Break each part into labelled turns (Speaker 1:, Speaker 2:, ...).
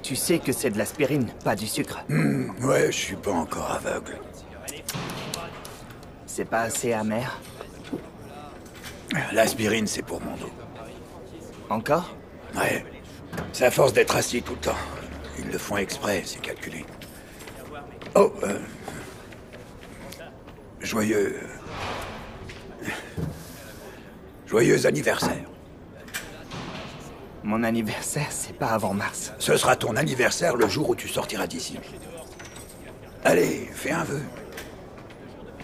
Speaker 1: Tu sais que c'est de l'aspirine, pas du sucre.
Speaker 2: Ouais, je suis pas encore aveugle.
Speaker 1: C'est pas assez amer.
Speaker 2: L'aspirine, c'est pour mon dos.
Speaker 1: Encore?
Speaker 2: Ouais. C'est à force d'être assis tout le temps. Ils le font exprès, c'est calculé. Oh, Joyeux... Joyeux anniversaire.
Speaker 1: Mon anniversaire, c'est pas avant mars.
Speaker 2: Ce sera ton anniversaire le jour où tu sortiras d'ici. Allez, fais un vœu.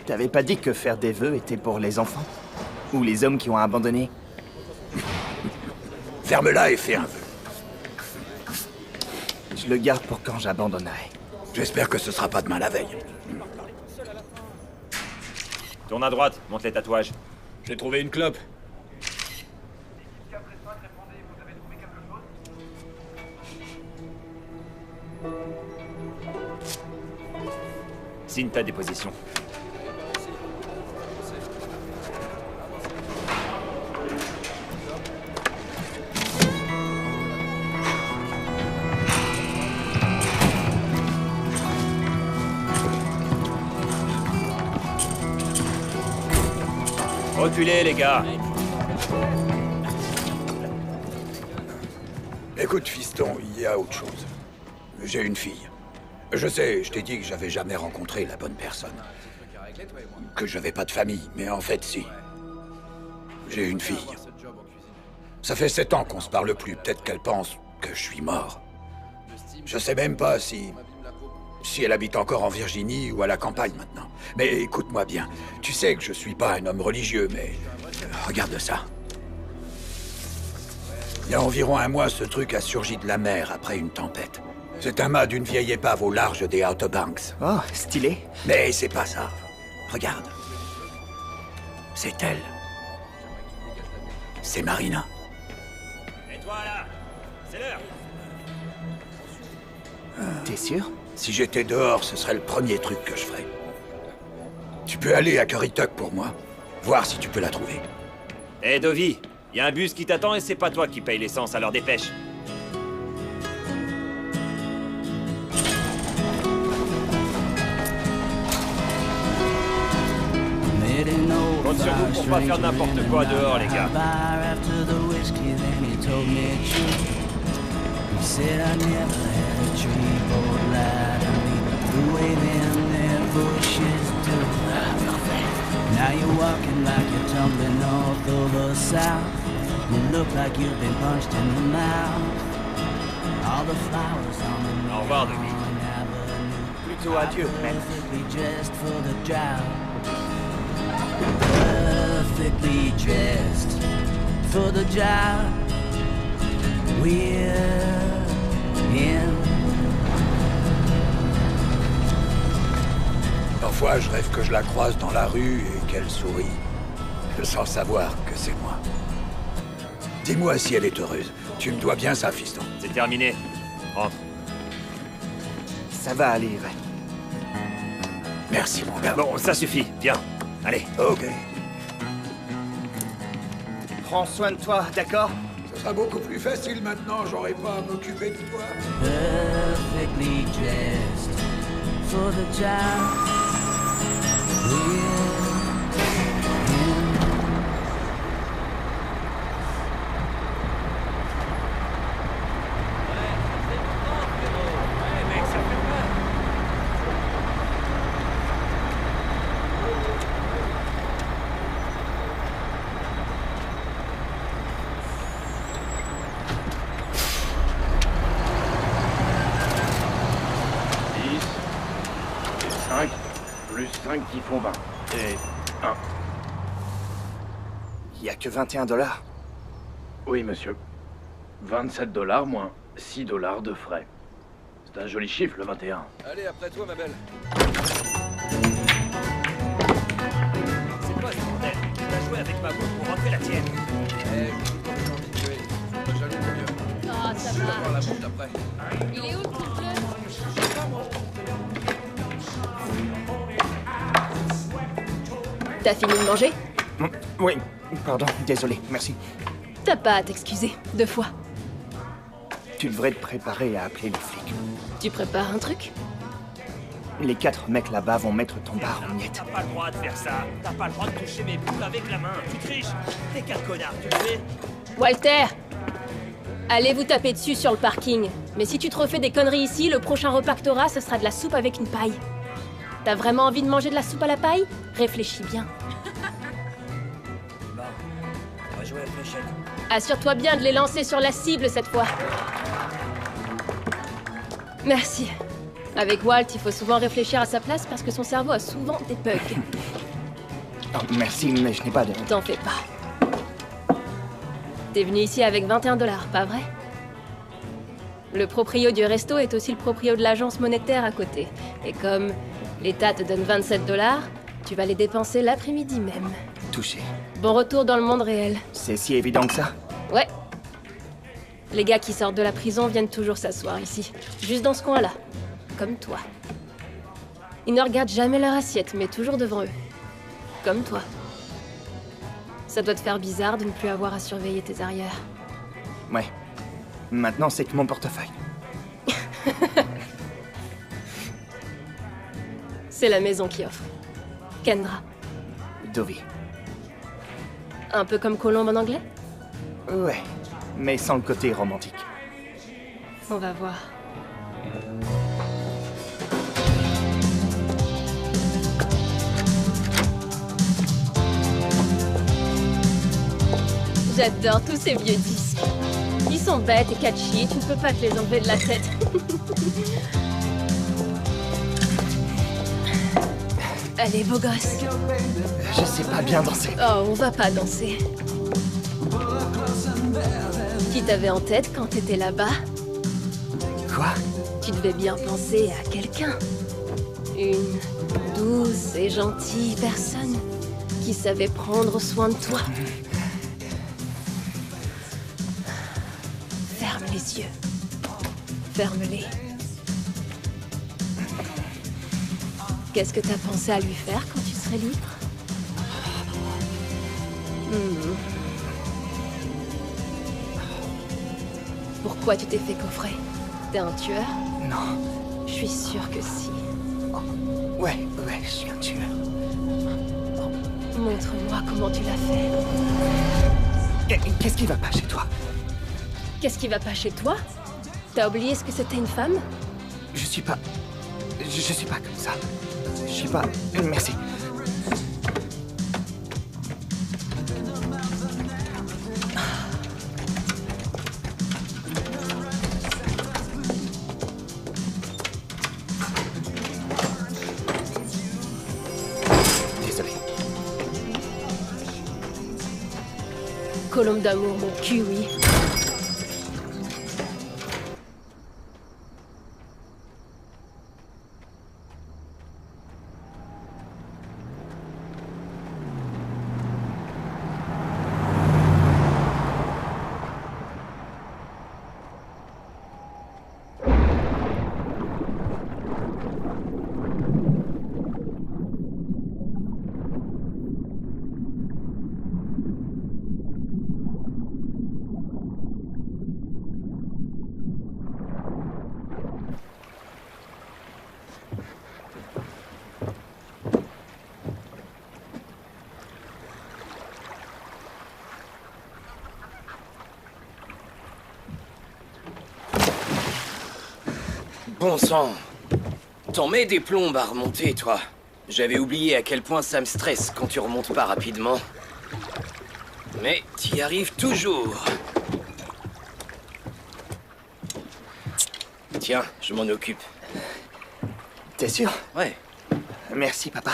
Speaker 1: T'avais pas dit que faire des vœux était pour les enfants? Ou les hommes qui ont abandonné?
Speaker 2: Ferme-la et fais un vœu.
Speaker 1: Je le garde pour quand j'abandonnerai.
Speaker 2: J'espère que ce sera pas demain la veille.
Speaker 3: Tourne à droite, monte les tatouages.
Speaker 4: J'ai trouvé une clope.
Speaker 3: Signe ta déposition. Reculez, les gars.
Speaker 2: Écoute, fiston, il y a autre chose. J'ai une fille. Je sais, je t'ai dit que j'avais jamais rencontré la bonne personne. Que j'avais pas de famille, mais en fait, si. J'ai une fille. Ça fait 7 ans qu'on se parle plus. Peut-être qu'elle pense que je suis mort. Je sais même pas si elle habite encore en Virginie ou à la campagne maintenant. Mais écoute-moi bien. Tu sais que je suis pas un homme religieux, mais... regarde ça. Il y a environ un mois, ce truc a surgi de la mer après une tempête. C'est un mât d'une vieille épave au large des Outer Banks.
Speaker 1: Oh, stylé.
Speaker 2: Mais c'est pas ça. Regarde. C'est elle. C'est Marina.
Speaker 3: Et toi, là? C'est l'heure.
Speaker 1: T'es sûr?
Speaker 2: Si j'étais dehors, ce serait le premier truc que je ferais. Tu peux aller à Currituck pour moi. Voir si tu peux la trouver.
Speaker 3: Hé, Dovey, y a un bus qui t'attend et c'est pas toi qui paye l'essence, alors dépêche. Compte sur vous pour pas faire n'importe quoi dehors, les gars.
Speaker 5: Now you're walking like you're tumbling north over south. You look like you've been punched in the mouth. All the flowers on the
Speaker 3: Au revoir, Dovey.
Speaker 1: Plutôt adieu, même.
Speaker 5: perfectly dressed for the drought. Perfectly dressed for the drought. We're in.
Speaker 2: Parfois, je rêve que je la croise dans la rue et qu'elle sourit. Sans savoir que c'est moi. Dis-moi si elle est heureuse. Tu me dois bien ça, fiston.
Speaker 3: C'est terminé. Rentre.
Speaker 1: Ça va aller, ouais.
Speaker 2: Merci, mon gars.
Speaker 3: Bon, ça suffit. Viens. Allez.
Speaker 2: Ok.
Speaker 1: Prends soin de toi, d'accord?
Speaker 2: Ce sera beaucoup plus facile maintenant, j'aurai pas à m'occuper de toi.
Speaker 5: Perfectly dressed for the drought. We're
Speaker 4: Plus 5 qui font 20. Et 1.
Speaker 1: Y a que 21 $.
Speaker 4: Oui, monsieur. 27 $ moins 6 $ de frais. C'est un joli chiffre, le 21.
Speaker 6: Allez, après toi, ma belle.
Speaker 3: C'est quoi ce bordel? Tu vas jouer avec ma bouche pour rentrer la tienne.
Speaker 6: Eh, j'ai envie de tuer. Sois jaloux, mon vieux.
Speaker 7: Ah, ça
Speaker 6: Je vais
Speaker 7: va.
Speaker 6: voir la bouche après.
Speaker 7: Il est où le coup de fleur? T'as fini de manger?
Speaker 1: Oui, pardon, désolé, merci.
Speaker 7: T'as pas à t'excuser, 2 fois.
Speaker 1: Tu devrais te préparer à appeler les flics.
Speaker 7: Tu prépares un truc?
Speaker 1: Les 4 mecs là-bas vont mettre ton bar en miettes.
Speaker 3: T'as pas le droit de faire ça. T'as pas le droit de toucher mes boules avec la main. Tu triches. T'es qu'un connard, tu le sais.
Speaker 7: Walter! Allez vous taper dessus sur le parking. Mais si tu te refais des conneries ici, le prochain repas que t'auras, ce sera de la soupe avec une paille. T'as vraiment envie de manger de la soupe à la paille? Réfléchis bien.
Speaker 3: Bon, on va jouer à la fléchette.
Speaker 7: Assure-toi bien de les lancer sur la cible cette fois. Merci. Avec Walt, il faut souvent réfléchir à sa place parce que son cerveau a souvent des bugs.
Speaker 1: Oh, merci, mais je n'ai pas de...
Speaker 7: T'en fais pas. T'es venu ici avec 21 $, pas vrai? Le proprio du resto est aussi le proprio de l'agence monétaire à côté. Et comme l'État te donne 27 $, tu vas les dépenser l'après-midi même.
Speaker 1: Touché.
Speaker 7: Bon retour dans le monde réel.
Speaker 1: C'est si évident que ça?
Speaker 7: Ouais. Les gars qui sortent de la prison viennent toujours s'asseoir ici. Juste dans ce coin-là. Comme toi. Ils ne regardent jamais leur assiette, mais toujours devant eux. Comme toi. Ça doit te faire bizarre de ne plus avoir à surveiller tes arrières.
Speaker 1: Ouais. Maintenant, c'est que mon portefeuille.
Speaker 7: C'est la maison qui offre. Kendra.
Speaker 1: Dovey.
Speaker 7: Un peu comme Colombe en anglais?
Speaker 1: Ouais, mais sans le côté romantique.
Speaker 7: On va voir. J'adore tous ces vieux disques. Ils sont bêtes et catchy, tu ne peux pas te les enlever de la tête. Allez, beau gosse.
Speaker 1: Je sais pas bien danser.
Speaker 7: Oh, on va pas danser. Qui t'avais en tête quand t'étais là-bas?
Speaker 1: Quoi?
Speaker 7: Tu devais bien penser à quelqu'un. Une douce et gentille personne qui savait prendre soin de toi. Ferme les yeux. Ferme-les. Qu'est-ce que t'as pensé à lui faire quand tu serais libre? Pourquoi tu t'es fait coffrer? T'es un tueur?
Speaker 1: Non.
Speaker 7: Je suis sûre que si.
Speaker 1: Ouais, je suis un tueur.
Speaker 7: Montre-moi comment tu l'as fait.
Speaker 1: Qu'est-ce qui va pas chez toi?
Speaker 7: Qu'est-ce qui va pas chez toi? T'as oublié ce que c'était une femme?
Speaker 1: Je suis pas comme ça. Je suis pas... Merci. Désolé.
Speaker 7: Colombe d'amour, mon cul, oui.
Speaker 8: Bon sang. T'en mets des plombes à remonter, toi. J'avais oublié à quel point ça me stresse quand tu remontes pas rapidement. Mais t'y arrives toujours. Tiens, je m'en occupe.
Speaker 1: T'es sûr?
Speaker 8: Ouais.
Speaker 1: Merci, papa.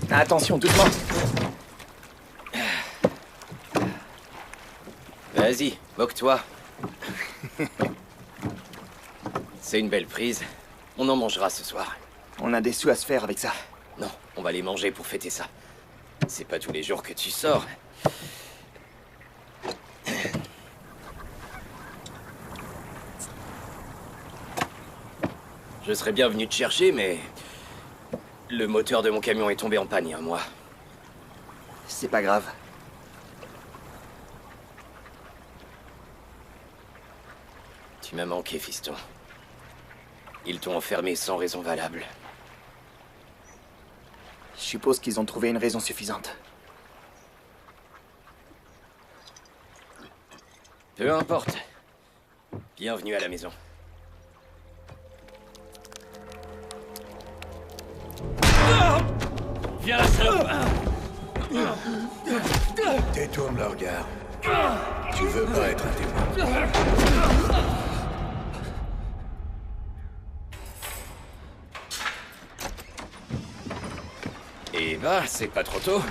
Speaker 1: Attention, doucement.
Speaker 8: Vas-y, moque-toi. C'est une belle prise. On en mangera ce soir.
Speaker 1: On a des sous à se faire avec ça.
Speaker 8: Non, on va les manger pour fêter ça. C'est pas tous les jours que tu sors. Je serais bien venu te chercher, mais... Le moteur de mon camion est tombé en panne il y a un mois.
Speaker 1: C'est pas grave.
Speaker 8: Tu m'as manqué, fiston. Ils t'ont enfermé sans raison valable.
Speaker 1: Je suppose qu'ils ont trouvé une raison suffisante.
Speaker 8: Peu importe. Bienvenue à la maison. Viens, salope!
Speaker 2: Détourne le regard. Tu veux pas être un témoin.
Speaker 8: Eh bah, c'est pas trop tôt.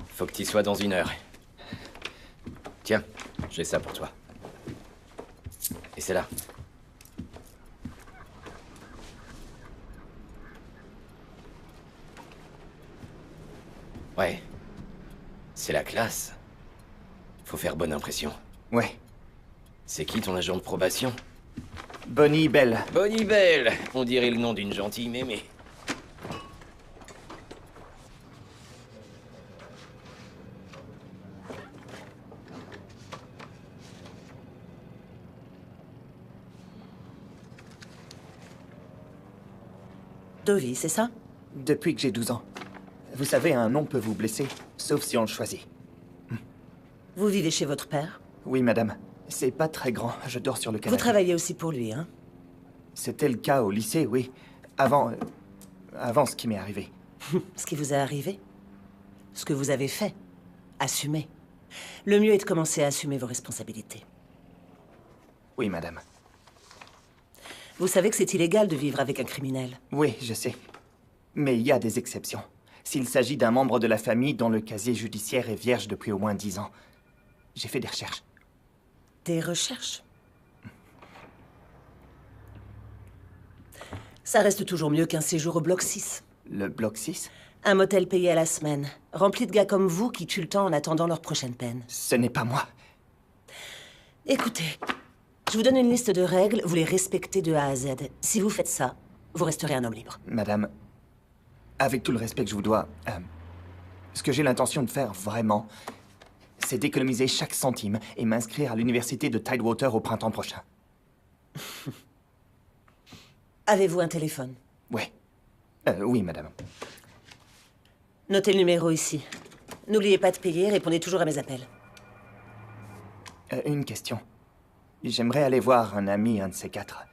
Speaker 8: Faut que t'y sois dans 1 heure. Tiens, j'ai ça pour toi. Et c'est là. Ouais. C'est la classe. Faut faire bonne impression.
Speaker 1: Ouais.
Speaker 8: C'est qui ton agent de probation?
Speaker 1: Bonnie Bell.
Speaker 8: Bonnie Bell. On dirait le nom d'une gentille mémé.
Speaker 9: Dovey, c'est ça?
Speaker 1: Depuis que j'ai 12 ans. Vous savez, un nom peut vous blesser, sauf si on le choisit.
Speaker 9: Vous vivez chez votre père?
Speaker 1: Oui, madame. C'est pas très grand, je dors sur le canapé.
Speaker 9: Vous travaillez aussi pour lui, hein?
Speaker 1: C'était le cas au lycée, oui. Avant ce qui m'est arrivé.
Speaker 9: Ce qui vous est arrivé? Ce que vous avez fait? Assumez. Le mieux est de commencer à assumer vos responsabilités.
Speaker 1: Oui, madame.
Speaker 9: Vous savez que c'est illégal de vivre avec un criminel.
Speaker 1: Oui, je sais. Mais il y a des exceptions. S'il s'agit d'un membre de la famille dont le casier judiciaire est vierge depuis au moins 10 ans. J'ai fait des recherches.
Speaker 9: Des recherches? Ça reste toujours mieux qu'un séjour au bloc 6.
Speaker 1: Le bloc 6?
Speaker 9: Un motel payé à la semaine, rempli de gars comme vous qui tuent le temps en attendant leur prochaine peine.
Speaker 1: Ce n'est pas moi.
Speaker 9: Écoutez, je vous donne une liste de règles, vous les respectez de A à Z. Si vous faites ça, vous resterez un homme libre.
Speaker 1: Madame, avec tout le respect que je vous dois, ce que j'ai l'intention de faire, vraiment, c'est d'économiser chaque centime et m'inscrire à l'université de Tidewater au printemps prochain.
Speaker 9: Avez-vous un téléphone?
Speaker 1: Ouais. Oui, madame.
Speaker 9: Notez le numéro ici. N'oubliez pas de payer, répondez toujours à mes appels.
Speaker 1: Une question. J'aimerais aller voir un ami, un de ces 4.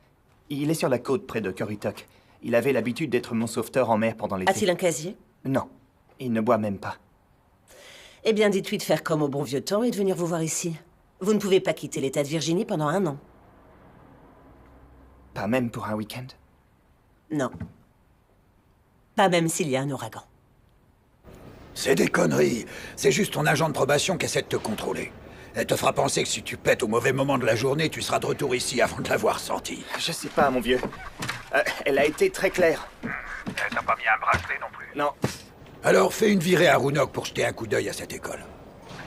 Speaker 1: Il est sur la côte près de Currituck. Il avait l'habitude d'être mon sauveteur en mer pendant l'été.
Speaker 9: A-t-il un casier?
Speaker 1: Non. Il ne boit même pas.
Speaker 9: Eh bien, dites-lui de faire comme au bon vieux temps et de venir vous voir ici. Vous ne pouvez pas quitter l'État de Virginie pendant 1 an.
Speaker 1: Pas même pour un week-end?
Speaker 9: Non. Pas même s'il y a un ouragan.
Speaker 2: C'est des conneries. C'est juste ton agent de probation qui essaie de te contrôler. Elle te fera penser que si tu pètes au mauvais moment de la journée, tu seras de retour ici avant de l'avoir senti.
Speaker 1: Je sais pas, mon vieux. Elle a été très claire.
Speaker 10: Elle t'a pas mis un bracelet non plus.
Speaker 1: Non.
Speaker 2: Alors fais une virée à Roanoke pour jeter un coup d'œil à cette école.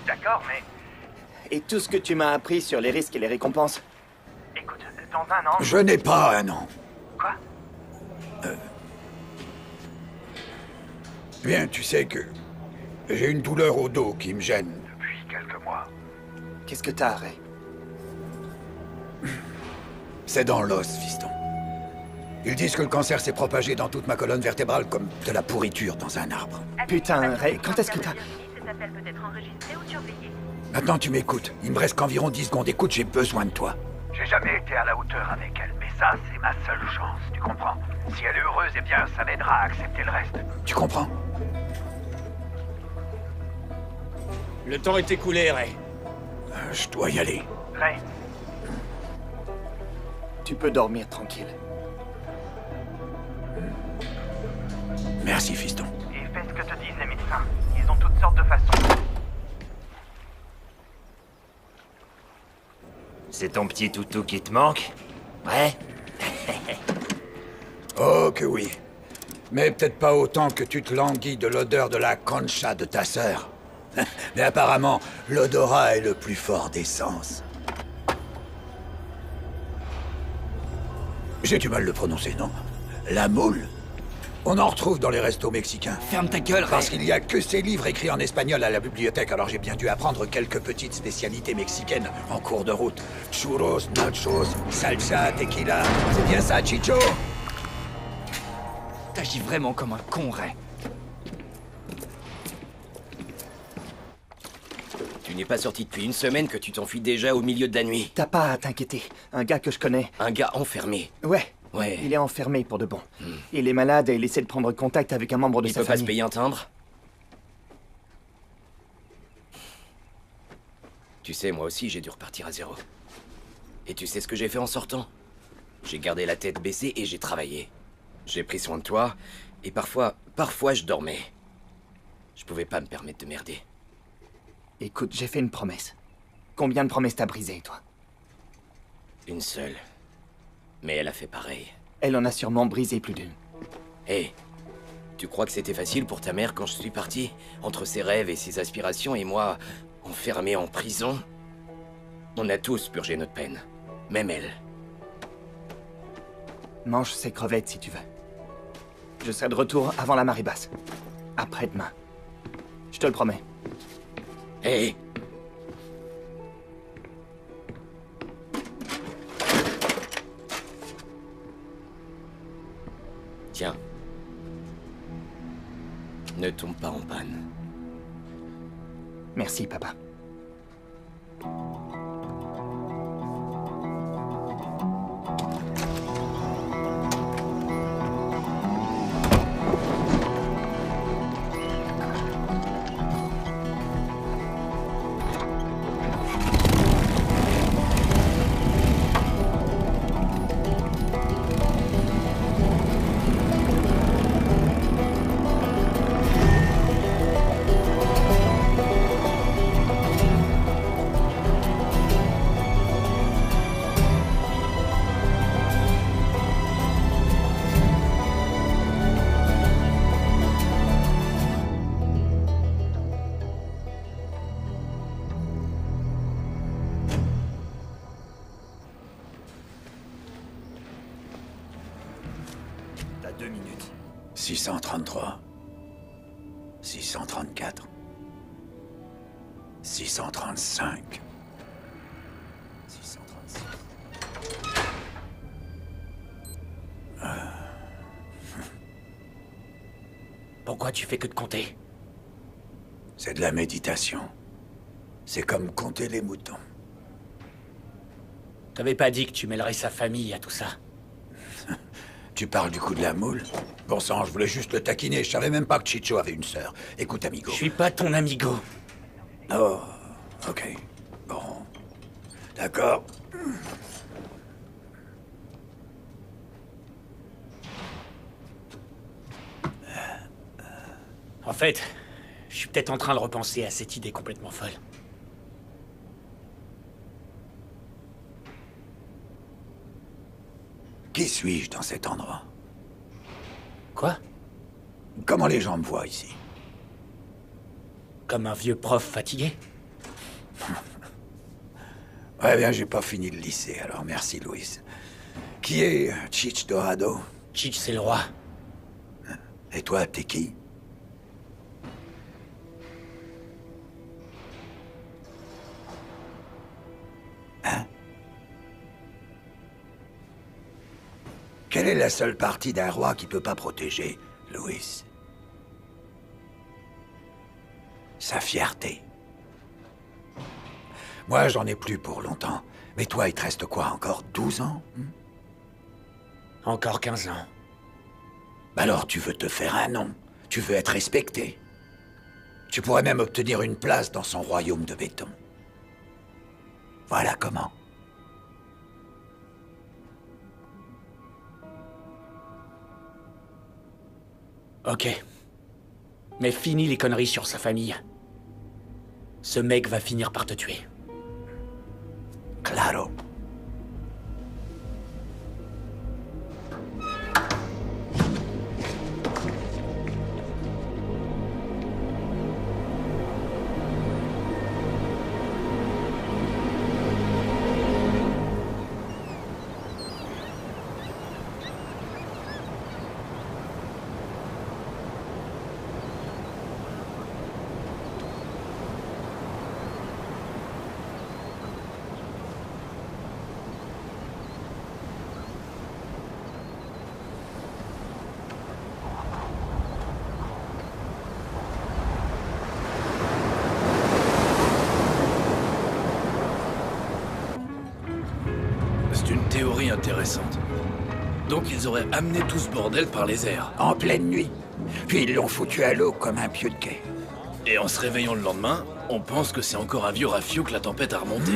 Speaker 10: D'accord, mais
Speaker 1: Et tout ce que tu m'as appris sur les risques et les récompenses?
Speaker 10: écoute, dans 1 an...
Speaker 2: Je n'ai pas un an.
Speaker 10: Quoi?
Speaker 2: Bien, tu sais que j'ai une douleur au dos qui me gêne.
Speaker 10: Depuis quelques mois.
Speaker 1: Qu'est-ce que t'as, Ray?
Speaker 2: C'est dans l'os, fiston. Ils disent que le cancer s'est propagé dans toute ma colonne vertébrale comme de la pourriture dans un arbre.
Speaker 1: Putain, Ray, quand est-ce que t'as...
Speaker 10: Cet appel peut être enregistré ou surveillé.
Speaker 2: Maintenant, tu m'écoutes. Il me reste qu'environ 10 secondes. Écoute, j'ai besoin de toi.
Speaker 10: J'ai jamais été à la hauteur avec elle, mais ça, c'est ma seule chance, tu comprends? Si elle est heureuse, eh bien, ça m'aidera à accepter le reste.
Speaker 2: Tu comprends?
Speaker 8: Le temps est écoulé, Ray.
Speaker 2: Je dois y aller.
Speaker 10: Ray,
Speaker 1: Tu peux dormir tranquille.
Speaker 2: Merci, fiston.
Speaker 10: et fais ce que te disent les médecins. Ils ont toutes sortes de façons.
Speaker 3: C'est ton petit toutou qui te manque? Ouais?
Speaker 2: Oh que oui. Mais peut-être pas autant que tu te languis de l'odeur de la concha de ta sœur. Mais apparemment, l'odorat est le plus fort des sens. J'ai du mal le prononcer, non? La moule? On en retrouve dans les restos mexicains.
Speaker 8: Ferme ta gueule,
Speaker 2: Parce
Speaker 8: Ray.
Speaker 2: qu'il y a que ces livres écrits en espagnol à la bibliothèque, alors j'ai bien dû apprendre quelques petites spécialités mexicaines en cours de route. Churros, nachos, salsa, tequila. C'est bien ça, Chicho?
Speaker 8: T'agis vraiment comme un con, Ray. Tu n'es pas sorti depuis une semaine que tu t'enfuis déjà au milieu de la nuit.
Speaker 1: T'as pas à t'inquiéter. Un gars que je connais.
Speaker 8: Un gars enfermé.
Speaker 1: Ouais.
Speaker 8: Ouais.
Speaker 1: Il est enfermé pour de bon. Il est malade et il essaie de prendre contact avec un membre de
Speaker 8: Il
Speaker 1: sa
Speaker 8: peut pas se
Speaker 1: famille.
Speaker 8: payer un timbre? Tu sais, moi aussi, j'ai dû repartir à zéro. Et tu sais ce que j'ai fait en sortant? J'ai gardé la tête baissée et j'ai travaillé. J'ai pris soin de toi, et parfois je dormais. Je pouvais pas me permettre de merder.
Speaker 1: Écoute, j'ai fait une promesse. Combien de promesses t'as brisées, toi?
Speaker 8: Une seule. Mais elle a fait pareil.
Speaker 1: Elle en a sûrement brisé plus d'une.
Speaker 8: Hé, tu crois que c'était facile pour ta mère quand je suis parti? Entre ses rêves et ses aspirations et moi, enfermé en prison? On a tous purgé notre peine. Même elle.
Speaker 1: Mange ces crevettes si tu veux. Je serai de retour avant la marée basse. Après-demain. Je te le promets.
Speaker 8: Hé! Tiens. Ne tombe pas en panne.
Speaker 1: Merci, papa.
Speaker 2: T'as 2 minutes. 633. 634. 635. 636.
Speaker 11: Pourquoi tu fais que de compter?
Speaker 2: C'est de la méditation. C'est comme compter les moutons.
Speaker 11: T'avais pas dit que tu mêlerais sa famille à tout ça?
Speaker 2: Tu parles du coup de la moule? Bon sang, je voulais juste le taquiner. Je savais même pas que Chicho avait une sœur. Écoute, amigo.
Speaker 11: Je suis pas ton amigo.
Speaker 2: Oh, ok. Bon. D'accord.
Speaker 11: En fait, je suis peut-être en train de repenser à cette idée complètement folle.
Speaker 2: Qui suis-je dans cet endroit?
Speaker 11: Quoi?
Speaker 2: Comment les gens me voient ici?
Speaker 11: Comme un vieux prof fatigué?
Speaker 2: Ouais, bien, j'ai pas fini le lycée, alors merci, Louis. Qui est Chich Dorado?
Speaker 11: Chich, c'est le roi.
Speaker 2: Et toi, t'es qui? Hein? Quelle est la seule partie d'un roi qui peut pas protéger, Louis? Sa fierté. Moi, j'en ai plus pour longtemps. Mais toi, il te reste quoi, encore 12 ans?
Speaker 11: Encore 15 ans.
Speaker 2: Alors tu veux te faire un nom. Tu veux être respecté. Tu pourrais même obtenir une place dans son royaume de béton. Voilà comment.
Speaker 11: Ok. Mais finis les conneries sur sa famille. Ce mec va finir par te tuer.
Speaker 2: Claro.
Speaker 4: intéressante. Donc ils auraient amené tout ce bordel par les airs.
Speaker 2: En pleine nuit. Puis ils l'ont foutu à l'eau comme un pieu de quai.
Speaker 4: Et en se réveillant le lendemain, on pense que c'est encore un vieux rafio que la tempête a remonté.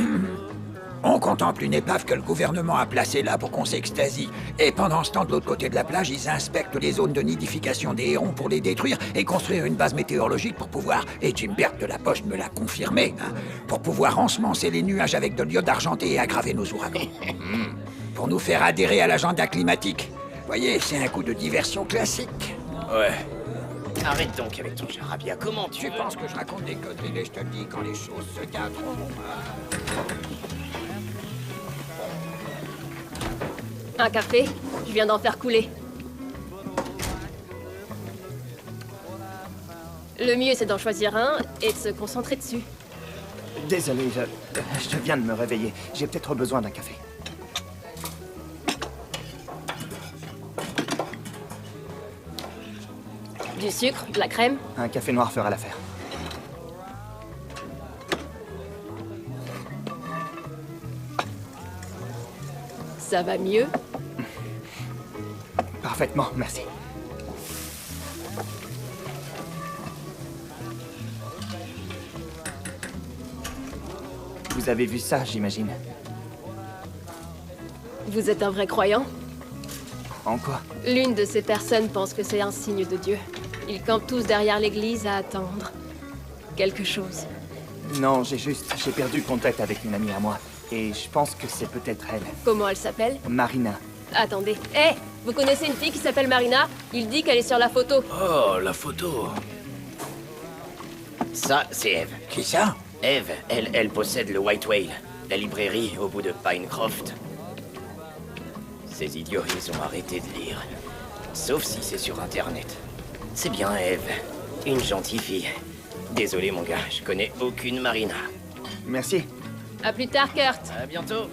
Speaker 2: On contemple une épave que le gouvernement a placée là pour qu'on s'extasie. Et pendant ce temps, de l'autre côté de la plage, ils inspectent les zones de nidification des hérons pour les détruire et construire une base météorologique pour pouvoir, et Jim Bert de la Poste me l'a confirmé, hein, pour pouvoir ensemencer les nuages avec de l'iode argenté et aggraver nos ouragans. Pour nous faire adhérer à l'agenda climatique. Voyez, c'est un coup de diversion classique.
Speaker 4: Ouais.
Speaker 8: Arrête donc avec ton charabia, comment tu
Speaker 2: penses que je raconte des conneries et je te le dis quand les choses se gâteront.
Speaker 7: Un café? Je viens d'en faire couler. Le mieux, c'est d'en choisir un et de se concentrer dessus.
Speaker 1: Désolé, je viens de me réveiller. J'ai peut-être besoin d'un café.
Speaker 7: Du sucre, de la crème?
Speaker 1: Un café noir fera l'affaire.
Speaker 7: Ça va mieux?
Speaker 1: Parfaitement, merci. Vous avez vu ça, j'imagine.
Speaker 7: Vous êtes un vrai croyant?
Speaker 1: En quoi?
Speaker 7: L'une de ces personnes pense que c'est un signe de Dieu. Ils campent tous derrière l'église à attendre quelque chose.
Speaker 1: Non, j'ai perdu contact avec une amie à moi. Et je pense que c'est peut-être elle.
Speaker 7: Comment elle s'appelle?
Speaker 1: Marina.
Speaker 7: Attendez. Hé! Vous connaissez une fille qui s'appelle Marina? Il dit qu'elle est sur la photo.
Speaker 4: Oh, la photo.
Speaker 8: Ça, c'est Eve.
Speaker 2: Qui ça?
Speaker 8: Eve, elle possède le White Whale, la librairie au bout de Pinecroft. Ces idiots, ils ont arrêté de lire. Sauf si c'est sur Internet. C'est bien Eve, une gentille fille. Désolé mon gars, je connais aucune Marina.
Speaker 1: Merci.
Speaker 7: À plus tard, Kurt.
Speaker 8: À bientôt.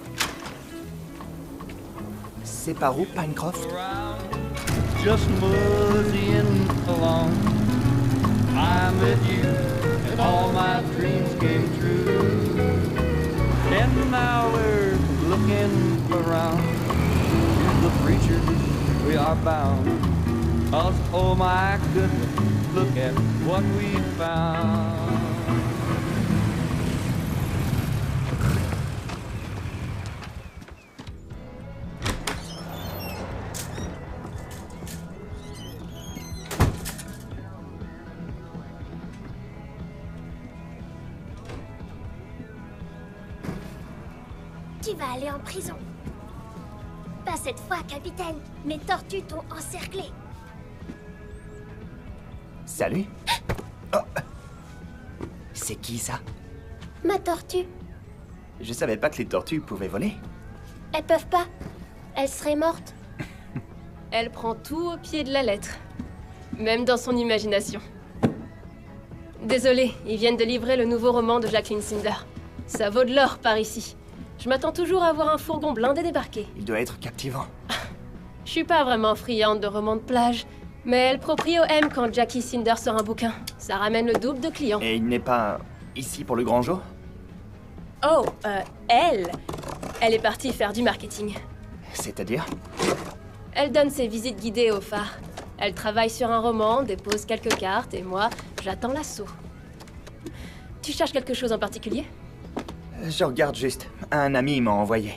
Speaker 1: C'est par où, Pinecroft?
Speaker 5: Just moseying along. I met you, and all my dreams came true. And now we're looking around. Here's the preacher, we are bound. 'Cause, oh my goodness, look at what we found.
Speaker 12: Tu vas aller en prison. Pas cette fois, capitaine. Mes tortues t'ont encerclé.
Speaker 1: Salut. Oh. C'est qui ça?
Speaker 12: Ma tortue.
Speaker 1: Je savais pas que les tortues pouvaient voler.
Speaker 12: Elles peuvent pas. Elles seraient mortes.
Speaker 7: Elle prend tout au pied de la lettre. Même dans son imagination. Désolé, ils viennent de livrer le nouveau roman de Jacqueline Cinder. Ça vaut de l'or par ici. Je m'attends toujours à voir un fourgon blindé débarquer.
Speaker 1: Il doit être captivant.
Speaker 7: Je suis pas vraiment friande de romans de plage, mais le proprio aime quand Jackie Cinder sort un bouquin. Ça ramène le double de clients.
Speaker 1: Et il n'est pas ici pour le grand jour?
Speaker 7: Oh, elle est partie faire du marketing.
Speaker 1: C'est-à-dire?
Speaker 7: Elle donne ses visites guidées au phare. Elle travaille sur un roman, dépose quelques cartes, et moi, j'attends l'assaut. Tu cherches quelque chose en particulier?
Speaker 1: Je regarde juste. Un ami m'a envoyé.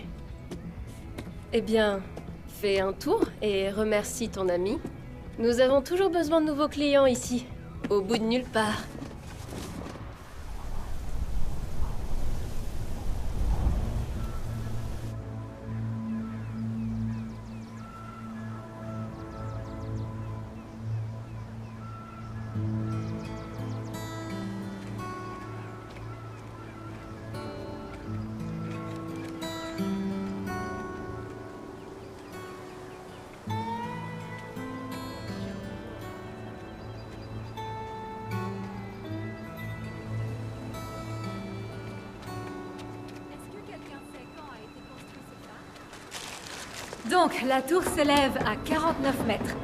Speaker 7: Eh bien, fais un tour et remercie ton ami. Nous avons toujours besoin de nouveaux clients ici, au bout de nulle part.
Speaker 13: Donc, la tour s'élève à 49 mètres.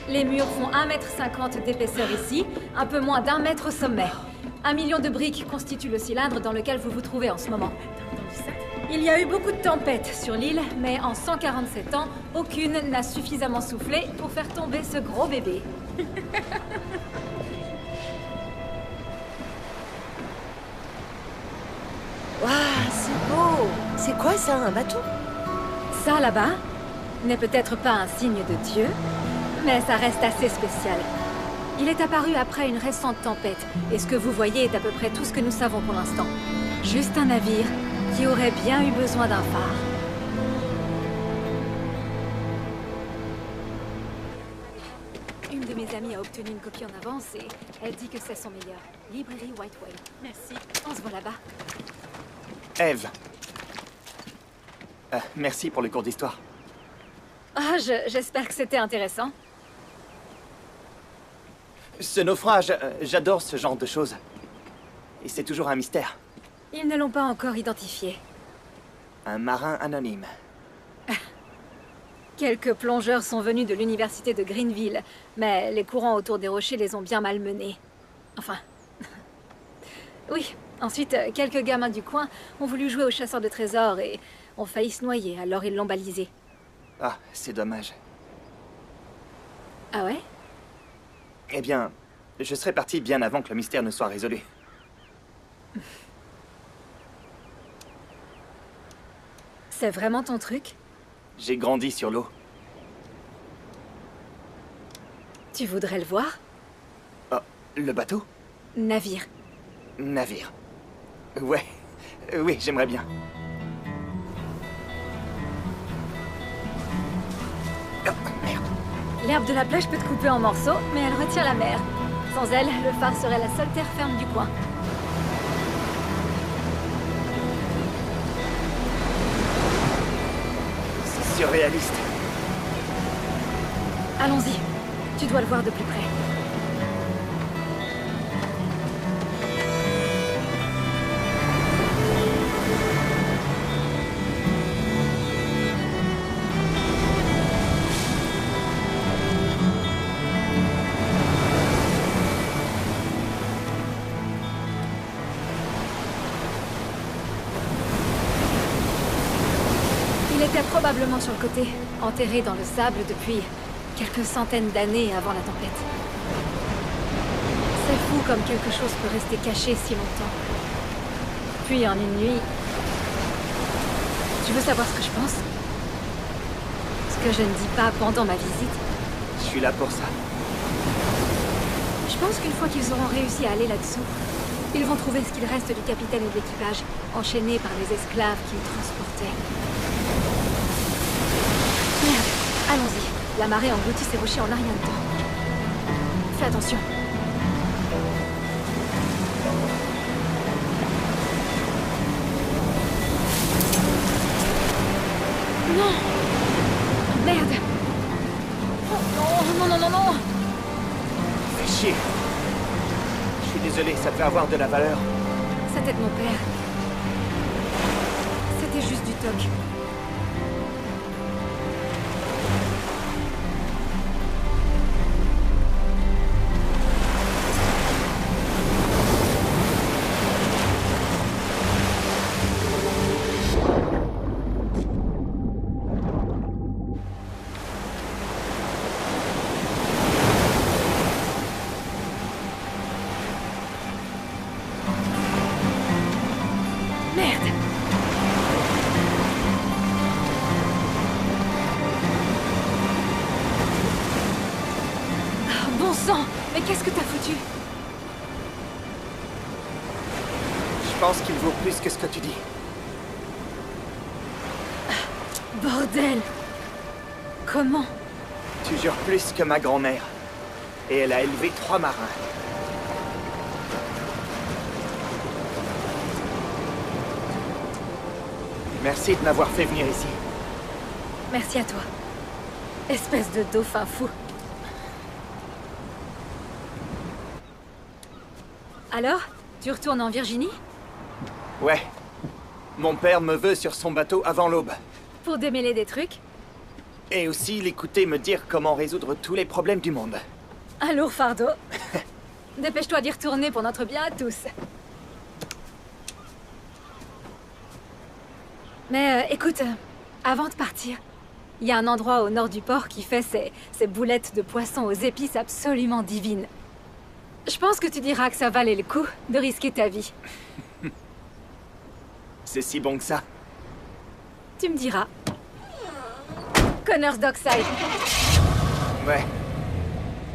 Speaker 13: Les murs font 1,50 m d'épaisseur ici, un peu moins d'1 mètre au sommet. 1 million de briques constituent le cylindre dans lequel vous vous trouvez en ce moment. Il y a eu beaucoup de tempêtes sur l'île, mais en 147 ans, aucune n'a suffisamment soufflé pour faire tomber ce gros bébé.
Speaker 9: Waouh, c'est beau! C'est quoi ça, un bateau?
Speaker 13: Ça, là-bas, n'est peut-être pas un signe de Dieu, mais ça reste assez spécial. Il est apparu après une récente tempête, et ce que vous voyez est à peu près tout ce que nous savons pour l'instant. Juste un navire qui aurait bien eu besoin d'un phare. Une de mes amies a obtenu une copie en avance et elle dit que c'est son meilleur. Librairie Whiteway. Merci. On se voit là-bas.
Speaker 1: Eve. Merci pour le cours d'histoire.
Speaker 13: Ah, j'espère que c'était intéressant.
Speaker 1: Ce naufrage, j'adore ce genre de choses. Et c'est toujours un mystère.
Speaker 13: Ils ne l'ont pas encore identifié.
Speaker 1: Un marin anonyme.
Speaker 13: Quelques plongeurs sont venus de l'université de Greenville, mais les courants autour des rochers les ont bien malmenés. Enfin... oui. Ensuite, quelques gamins du coin ont voulu jouer au chasseur de trésors et ont failli se noyer, alors ils l'ont balisé.
Speaker 1: Ah, c'est dommage.
Speaker 13: Ah ouais?
Speaker 1: Eh bien, je serais parti bien avant que le mystère ne soit résolu.
Speaker 13: C'est vraiment ton truc?
Speaker 1: J'ai grandi sur l'eau.
Speaker 13: Tu voudrais le voir?
Speaker 1: Oh, le bateau?
Speaker 13: Navire.
Speaker 1: Navire. Ouais. Oui, j'aimerais bien. Oh, merde.
Speaker 13: L'herbe de la plage peut te couper en morceaux, mais elle retient la mer. Sans elle, le phare serait la seule terre ferme du coin.
Speaker 1: C'est surréaliste.
Speaker 13: Allons-y. Tu dois le voir de plus près. Il était probablement sur le côté, enterré dans le sable depuis quelques centaines d'années avant la tempête. C'est fou comme quelque chose peut rester caché si longtemps. Puis en une nuit... Tu veux savoir ce que je pense? Ce que je ne dis pas pendant ma visite?
Speaker 1: Je suis là pour ça.
Speaker 13: Je pense qu'une fois qu'ils auront réussi à aller là-dessous, ils vont trouver ce qu'il reste du capitaine et de l'équipage, enchaînés par les esclaves qu'ils transportaient. Merde, allons-y. La marée engloutit ces rochers en un rien de temps. Fais attention. Non! Merde! Oh, non, non, non, non, non!
Speaker 1: Fais chier. Je suis désolé, ça peut avoir de la valeur.
Speaker 13: C'était de mon père. C'était juste du toc. Mais qu'est-ce que t'as foutu?
Speaker 1: Je pense qu'il vaut plus que ce que tu dis.
Speaker 13: Bordel! Comment?
Speaker 1: Tu jures plus que ma grand-mère. Et elle a élevé 3 marins. Merci de m'avoir fait venir ici.
Speaker 13: Merci à toi. Espèce de dauphin fou. Alors, tu retournes en Virginie?
Speaker 1: Ouais. Mon père me veut sur son bateau avant l'aube.
Speaker 13: Pour démêler des trucs?
Speaker 1: Et aussi l'écouter me dire comment résoudre tous les problèmes du monde.
Speaker 13: Un lourd fardeau. Dépêche-toi d'y retourner pour notre bien à tous. Mais écoute, avant de partir, il y a un endroit au nord du port qui fait ces boulettes de poisson aux épices absolument divines. Je pense que tu diras que ça valait le coup de risquer ta vie.
Speaker 1: C'est si bon que ça.
Speaker 13: Tu me diras. Connor's Dockside.
Speaker 1: Ouais.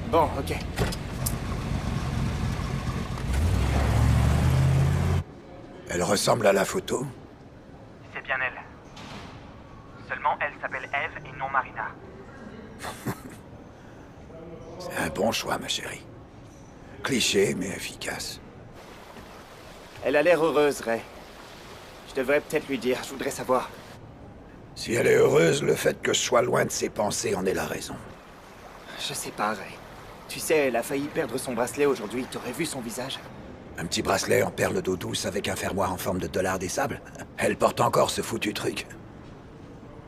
Speaker 1: Bon, ok.
Speaker 2: Elle ressemble à la photo.
Speaker 10: C'est bien elle. Seulement, elle s'appelle Eve et non Marina.
Speaker 2: C'est un bon choix, ma chérie. Cliché, mais efficace.
Speaker 1: Elle a l'air heureuse, Ray. Je devrais peut-être lui dire, je voudrais savoir.
Speaker 2: Si elle est heureuse, le fait que je sois loin de ses pensées en est la raison.
Speaker 1: Je sais pas, Ray. Tu sais, elle a failli perdre son bracelet aujourd'hui. T'aurais vu son visage?
Speaker 2: Un petit bracelet en perles d'eau douce avec un fermoir en forme de dollar des sables. Elle porte encore ce foutu truc.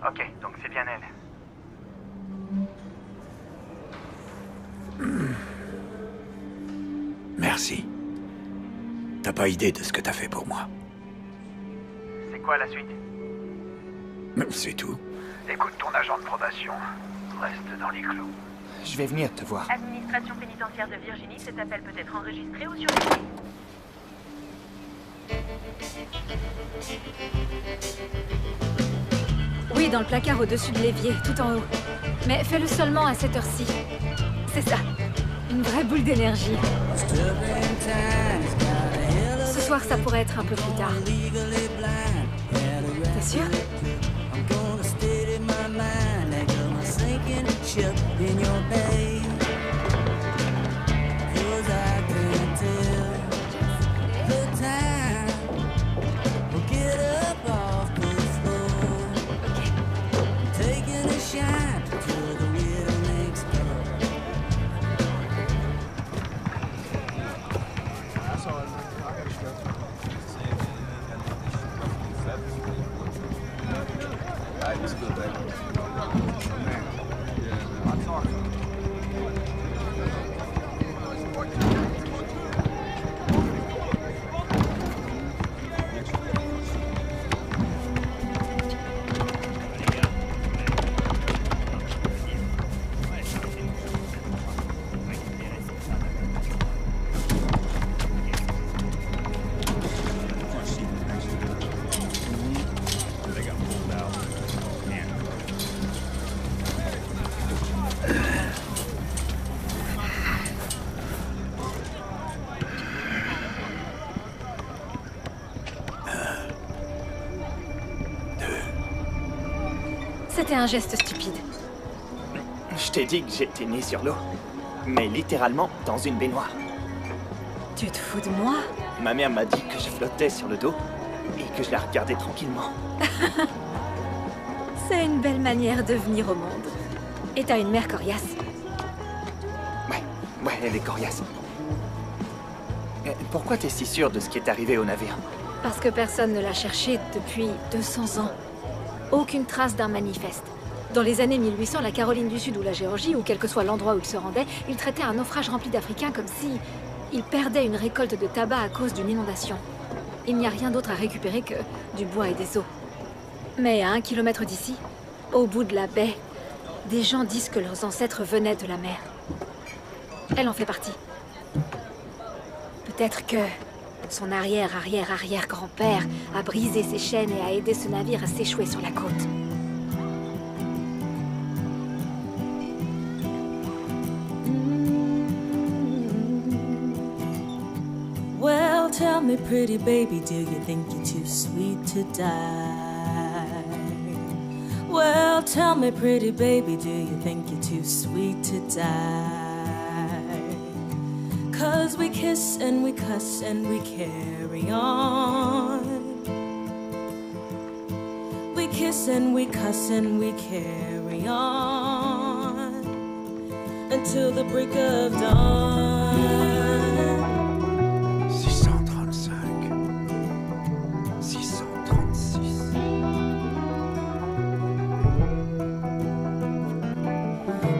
Speaker 10: Ok, donc c'est bien elle.
Speaker 2: Merci. T'as pas idée de ce que t'as fait pour moi.
Speaker 10: C'est quoi la suite?
Speaker 2: C'est tout.
Speaker 10: Écoute ton agent de probation. Reste dans les clous.
Speaker 1: Je vais venir te voir.
Speaker 14: Administration pénitentiaire de Virginie, cet appel peut être enregistré ou surveillé.
Speaker 13: Oui, dans le placard au-dessus de l'évier, tout en haut. Mais fais-le seulement à cette heure-ci. C'est ça. Une vraie boule d'énergie. Ce soir, ça pourrait être un peu plus tard. T'es sûr? C'était un geste stupide.
Speaker 1: Je t'ai dit que j'étais né sur l'eau. Mais littéralement dans une baignoire.
Speaker 13: Tu te fous de moi?
Speaker 1: Ma mère m'a dit que je flottais sur le dos et que je la regardais tranquillement.
Speaker 13: C'est une belle manière de venir au monde. Et t'as une mère coriace.
Speaker 1: Ouais, elle est coriace. Pourquoi t'es si sûre de ce qui est arrivé au navire?
Speaker 13: Parce que personne ne l'a cherché depuis 200 ans. Aucune trace d'un manifeste. Dans les années 1800, la Caroline du Sud ou la Géorgie, ou quel que soit l'endroit où ils se rendaient, ils traitaient un naufrage rempli d'Africains comme si ils perdaient une récolte de tabac à cause d'une inondation. Il n'y a rien d'autre à récupérer que du bois et des os. Mais à 1 kilomètre d'ici, au bout de la baie, des gens disent que leurs ancêtres venaient de la mer. Elle en fait partie. Peut-être que son arrière-arrière-arrière-grand-père a brisé ses chaînes et a aidé ce navire à s'échouer sur la côte.
Speaker 15: Well, tell me, pretty baby, do you think you're too sweet to die? Well, tell me, pretty baby, do you think you're too sweet to die? 'Cause we kiss and we cuss and we carry on. We kiss and we cuss and we carry on until the break of dawn.
Speaker 2: 635. 636.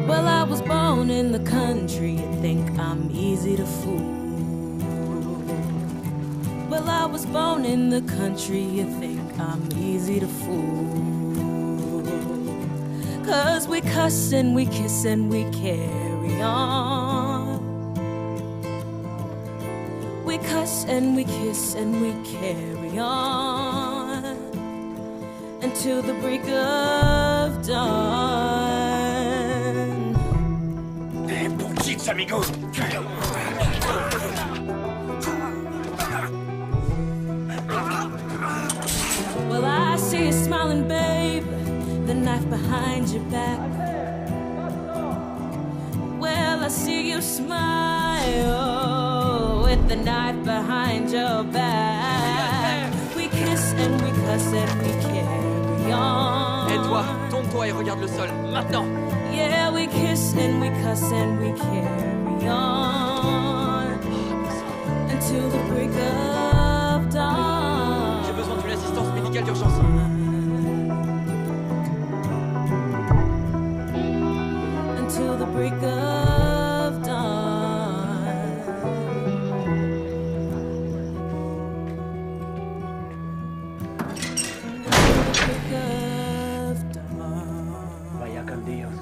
Speaker 15: Well, I was born in the country, you think I'm easy to fool. Well, I was born in the country, you think I'm easy to fool. 'Cause we cuss and we kiss and we carry on. We cuss and we kiss and we carry on until the break of dawn.
Speaker 2: Eh, bunchies, amigos!
Speaker 15: Well, I see you smiling, babe, the knife behind your back. Well, I see you smile with the knife behind your back. We kiss and we cuss and we carry on.
Speaker 3: Et toi, tourne-toi et regarde le sol, maintenant.
Speaker 15: Yeah, we kiss and we cuss and we carry on until the break of dawn.
Speaker 3: J'ai besoin d'une assistance médicale d'urgence.
Speaker 15: Until the break of dawn. Until the break of dawn.
Speaker 11: Vaya con Dios.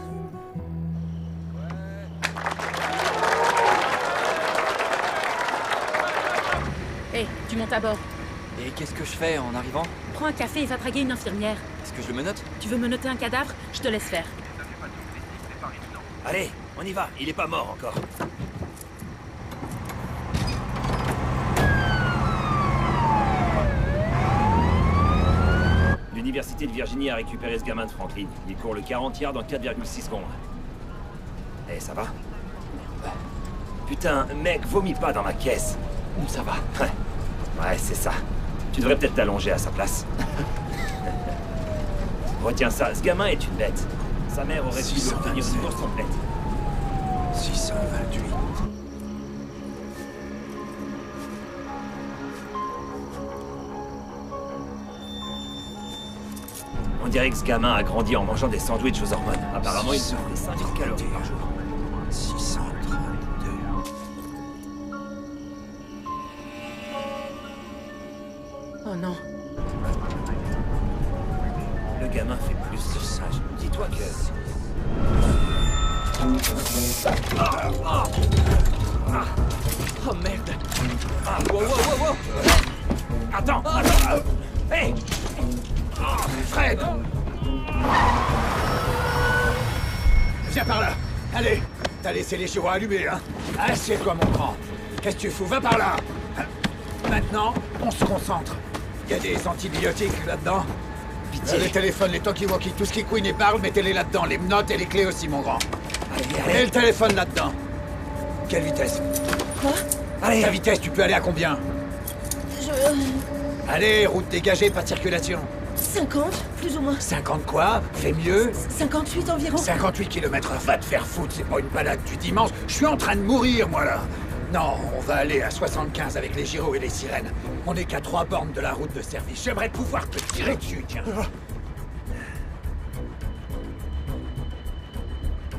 Speaker 13: Hé, tu montes à bord.
Speaker 3: Et qu'est-ce que je fais en arrivant?
Speaker 13: Prends un café et va draguer une infirmière.
Speaker 3: Est-ce que je le menotte?
Speaker 13: Tu veux menotter un cadavre? Je te laisse faire.
Speaker 3: Allez, on y va, il est pas mort encore. L'Université de Virginie a récupéré ce gamin de Franklin. Il court le 40 yards en 4,6 secondes. Eh, ça va? Putain, mec, vomis pas dans ma caisse. Ça va. Ouais, c'est ça. Tu devrais peut-être t'allonger à sa place. Retiens ça, ce gamin est une bête. Sa mère aurait pu l'obtenir une course complète.
Speaker 2: 628.
Speaker 3: On dirait que ce gamin a grandi en mangeant des sandwichs aux hormones. Apparemment, il souffre de 50 calories par jour.
Speaker 2: 632.
Speaker 13: Oh non.
Speaker 3: Le gamin fait plus que ça. Dis-toi que...
Speaker 6: Oh merde. Wow, wow, wow, wow.
Speaker 3: Attends. Hey,
Speaker 2: Fred! Viens par là. Allez, t'as laissé les chevaux allumés, hein? Assieds-toi, mon grand. Qu'est-ce que tu fous? Va par là. Maintenant, on se concentre. Il y a des antibiotiques là-dedans. Pitié. Les téléphones, les talkie-walkie, tout ce qui couine et parle, mettez-les là-dedans. Les menottes et les clés aussi, mon grand.
Speaker 3: allez.
Speaker 2: Et le téléphone là-dedans. Quelle vitesse?
Speaker 13: Quoi?
Speaker 2: Allez. Ta vitesse, tu peux aller à combien? Allez, route dégagée, pas de circulation.
Speaker 13: 50, plus ou moins.
Speaker 2: 50 quoi? Fais mieux.
Speaker 13: 58 environ.
Speaker 2: 58 km/h, va te faire foutre, c'est pas une balade du dimanche. Je suis en train de mourir, moi, là. Non, on va aller à 75 avec les gyros et les sirènes. On n'est qu'à 3 bornes de la route de service. J'aimerais pouvoir te tirer dessus, tiens.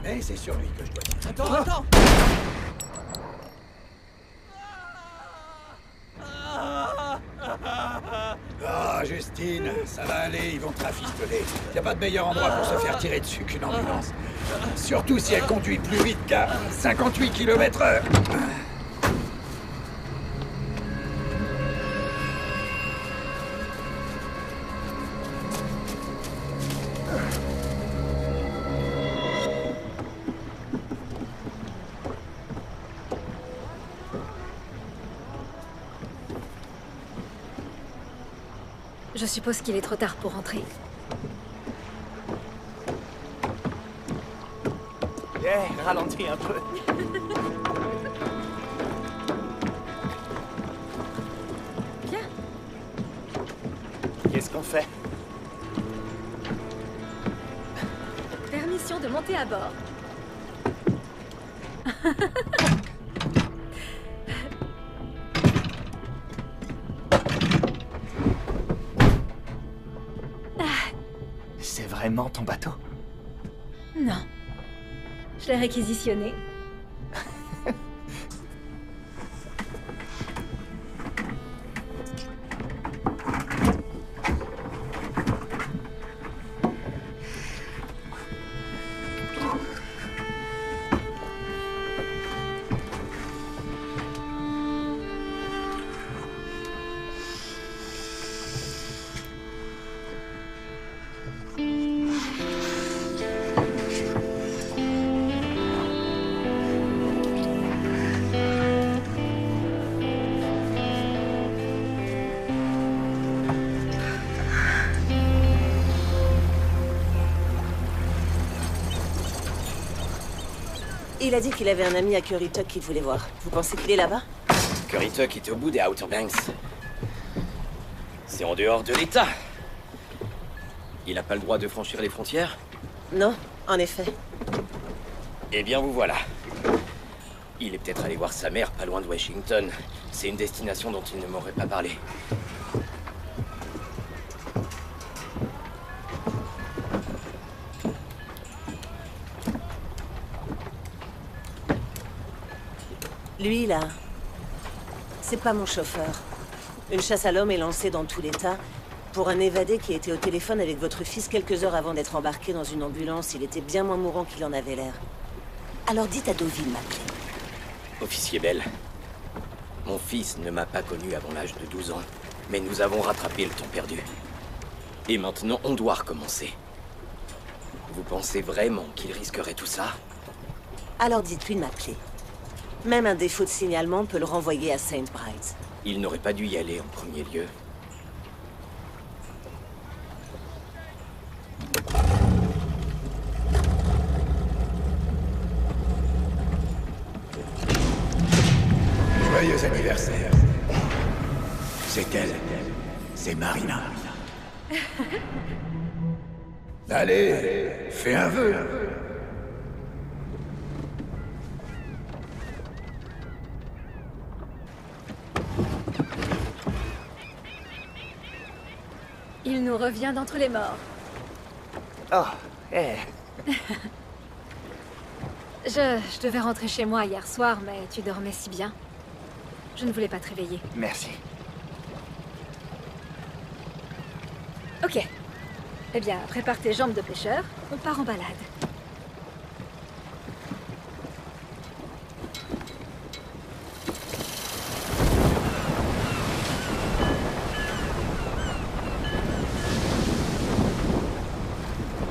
Speaker 2: Mais c'est sur lui que je dois tirer.
Speaker 6: Attends.
Speaker 2: Ah, Justine, ça va aller, ils vont te rafistoler. Y a pas de meilleur endroit pour se faire tirer dessus qu'une ambulance. Surtout si elle conduit plus vite qu'à 58 km/h.
Speaker 13: Je suppose qu'il est trop tard pour rentrer.
Speaker 1: Yeah, ralentis un peu.
Speaker 13: Bien.
Speaker 1: Qu'est-ce qu'on fait?
Speaker 13: Permission de monter à bord.
Speaker 1: C'est vraiment ton bateau?
Speaker 13: Non. Je l'ai réquisitionné.
Speaker 9: Il a dit qu'il avait un ami à Currituck qu'il voulait voir. Vous pensez qu'il est là-bas?
Speaker 8: Currituck est au bout des Outer Banks. C'est en dehors de l'État. Il n'a pas le droit de franchir les frontières?
Speaker 9: Non, en effet.
Speaker 8: Eh bien, vous voilà. Il est peut-être allé voir sa mère pas loin de Washington. C'est une destination dont il ne m'aurait pas parlé.
Speaker 9: Lui, là, c'est pas mon chauffeur. Une chasse à l'homme est lancée dans tout l'État pour un évadé qui était au téléphone avec votre fils quelques heures avant d'être embarqué dans une ambulance. Il était bien moins mourant qu'il en avait l'air. Alors dites à Deauville, m'appeler.
Speaker 8: Officier Bell, mon fils ne m'a pas connu avant l'âge de 12 ans, mais nous avons rattrapé le temps perdu. Et maintenant, on doit recommencer. Vous pensez vraiment qu'il risquerait tout ça?
Speaker 9: Alors dites-lui de m'appeler. Même un défaut de signalement peut le renvoyer à St. Bride's.
Speaker 8: Il n'aurait pas dû y aller en premier lieu.
Speaker 2: Joyeux anniversaire. C'est elle. C'est Marina. Allez, fais un vœu.
Speaker 13: Il nous revient d'entre les morts.
Speaker 1: Oh, eh.
Speaker 13: Je devais rentrer chez moi hier soir, mais tu dormais si bien. Je ne voulais pas te réveiller.
Speaker 1: Merci.
Speaker 13: Ok. Eh bien, prépare tes jambes de pêcheur, on part en balade.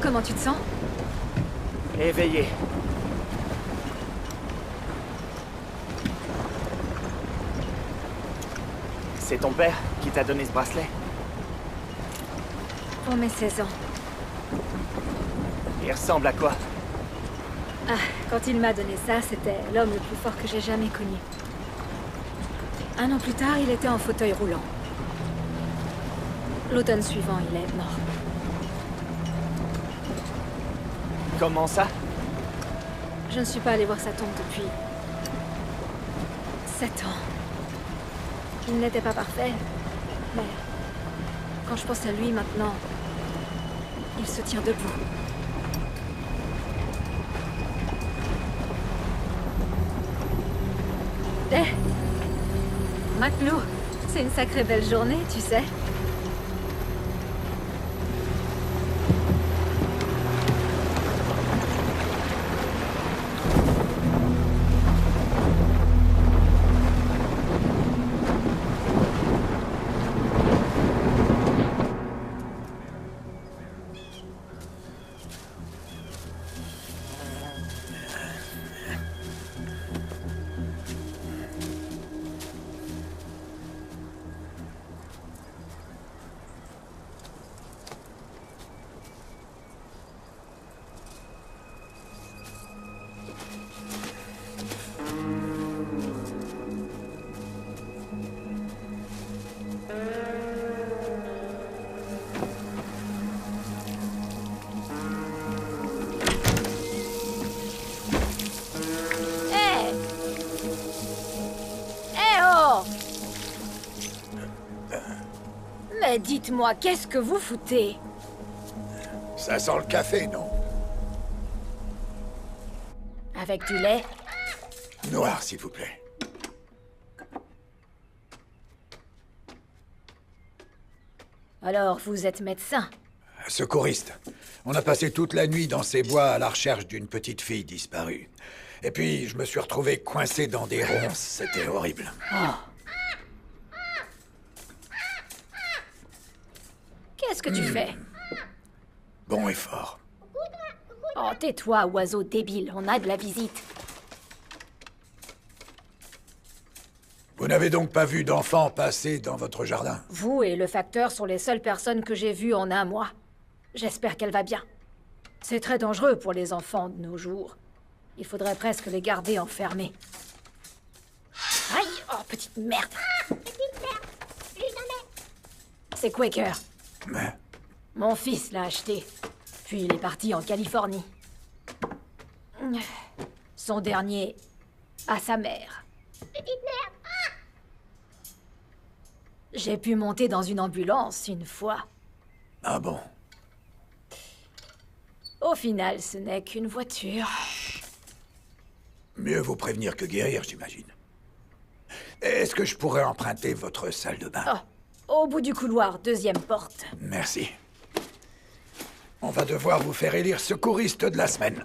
Speaker 13: Comment tu te sens?
Speaker 1: Éveillé. C'est ton père qui t'a donné ce bracelet?
Speaker 13: Pour mes 16 ans.
Speaker 1: Il ressemble à quoi?
Speaker 13: Ah, quand il m'a donné ça, c'était l'homme le plus fort que j'ai jamais connu. Un an plus tard, il était en fauteuil roulant. L'automne suivant, il est mort.
Speaker 1: Comment ça?
Speaker 13: Je ne suis pas allée voir sa tombe depuis 7 ans. Il n'était pas parfait, mais quand je pense à lui maintenant, il se tient debout. Eh, Maclou, c'est une sacrée belle journée, tu sais. Mais dites-moi, qu'est-ce que vous foutez?
Speaker 2: Ça sent le café, non?
Speaker 13: Avec du lait?
Speaker 2: Noir, s'il vous plaît.
Speaker 13: Alors, vous êtes médecin?
Speaker 2: Secouriste. On a passé toute la nuit dans ces bois à la recherche d'une petite fille disparue. Et puis, je me suis retrouvé coincé dans des ronces. C'était horrible.
Speaker 13: Oh. Qu'est-ce que tu fais?
Speaker 2: Bon et fort.
Speaker 13: Oh, tais-toi, oiseau débile, on a de la visite.
Speaker 2: Vous n'avez donc pas vu d'enfant passer dans votre jardin?
Speaker 13: Vous et le facteur sont les seules personnes que j'ai vues en un mois. J'espère qu'elle va bien. C'est très dangereux pour les enfants de nos jours. Il faudrait presque les garder enfermés. Aïe! Oh, petite merde!
Speaker 12: Petite merde! Plus jamais!
Speaker 13: C'est Quaker.
Speaker 2: Mais...
Speaker 13: Mon fils l'a acheté. Puis il est parti en Californie. Son dernier... à sa mère.
Speaker 12: Petite merde!
Speaker 13: J'ai pu monter dans une ambulance une fois.
Speaker 2: Ah bon?
Speaker 13: Au final, ce n'est qu'une voiture.
Speaker 2: Mieux vaut prévenir que guérir, j'imagine. Est-ce que je pourrais emprunter votre salle de bain?
Speaker 13: Oh, au bout du couloir, deuxième porte.
Speaker 2: Merci. On va devoir vous faire élire secouriste de la semaine.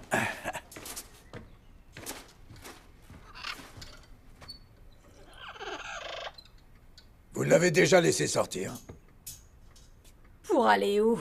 Speaker 2: Vous l'avez déjà laissé sortir.
Speaker 13: Pour aller où?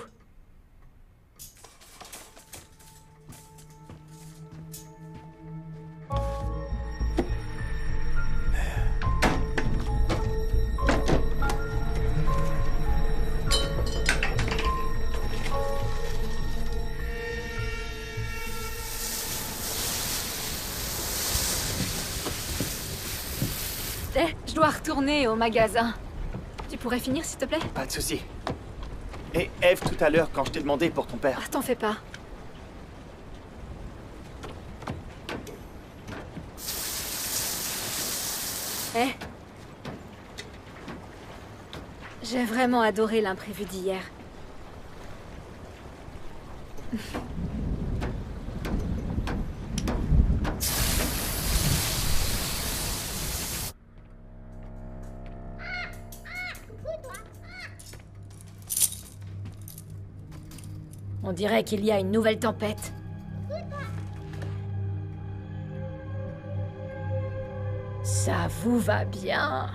Speaker 13: Je dois retourner au magasin. Tu pourrais finir, s'il te plaît?
Speaker 1: Pas de souci. Et Eve, tout à l'heure, quand je t'ai demandé pour ton père...
Speaker 13: Ah, t'en fais pas. J'ai vraiment adoré l'imprévu d'hier. On dirait qu'il y a une nouvelle tempête. Ça vous va bien.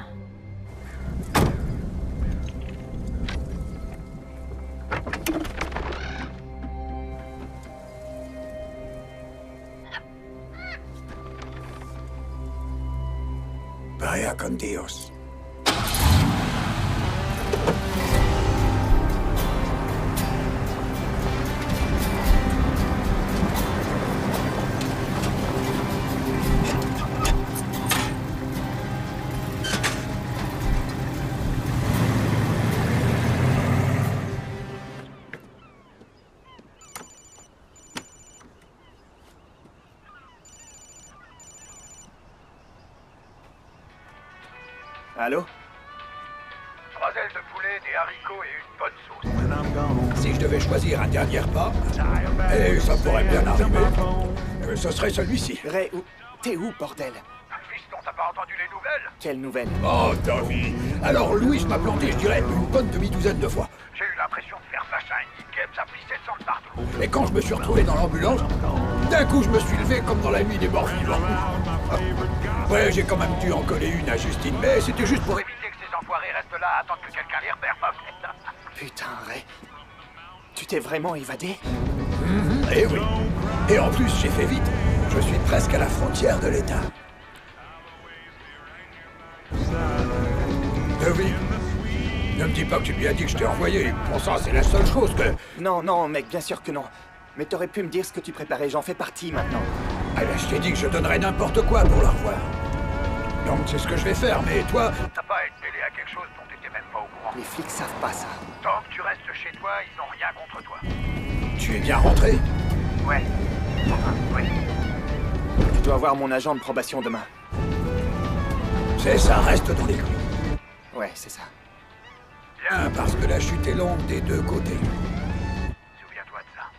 Speaker 2: Vaya con Dios.
Speaker 1: Allô?
Speaker 10: 3 ailes de poulet, des haricots et une bonne sauce.
Speaker 2: Si je devais choisir un dernier repas, et ça pourrait bien arriver, ce serait celui-ci.
Speaker 1: Ray, t'es où, bordel?
Speaker 10: Fiston, t'as pas entendu les nouvelles?
Speaker 1: Quelle nouvelle?
Speaker 2: Oh, David! Alors, Louis m'a planté, je dirais, une bonne demi-douzaine de fois.
Speaker 10: J'ai eu l'impression de faire face à un nickep, ça a pris 700 de partout.
Speaker 2: Et quand je me suis retrouvé dans l'ambulance, d'un coup, je me suis levé comme dans la nuit des morts vivants. Ouais, j'ai quand même dû en coller une à Justine, mais c'était juste pour
Speaker 10: éviter que ces enfoirés restent là à attendre que quelqu'un les repère, pas fait.
Speaker 1: Putain, Ray. Tu t'es vraiment évadé?
Speaker 2: Eh oui. Et en plus, j'ai fait vite. Je suis presque à la frontière de l'État. Oui. Ne me dis pas que tu lui as dit que je t'ai envoyé. Pour ça, c'est la seule chose que...
Speaker 1: Non, non, mec, bien sûr que non. Mais t'aurais pu me dire ce que tu préparais, j'en fais partie maintenant.
Speaker 2: Ah ben, je t'ai dit que je donnerais n'importe quoi pour la revoir. Donc c'est ce que je vais faire, mais toi...
Speaker 10: T'as pas à être mêlé à quelque chose dont t'étais même pas au courant.
Speaker 1: Les flics savent pas ça.
Speaker 10: Tant que tu restes chez toi, ils ont rien contre toi.
Speaker 2: Tu es bien rentré?
Speaker 10: Ouais. Oui.
Speaker 1: Je dois voir mon agent de probation demain.
Speaker 2: C'est ça, reste dans les clous.
Speaker 1: Ouais, c'est ça.
Speaker 2: Bien, parce que la chute est longue des deux côtés.
Speaker 10: Souviens-toi de ça.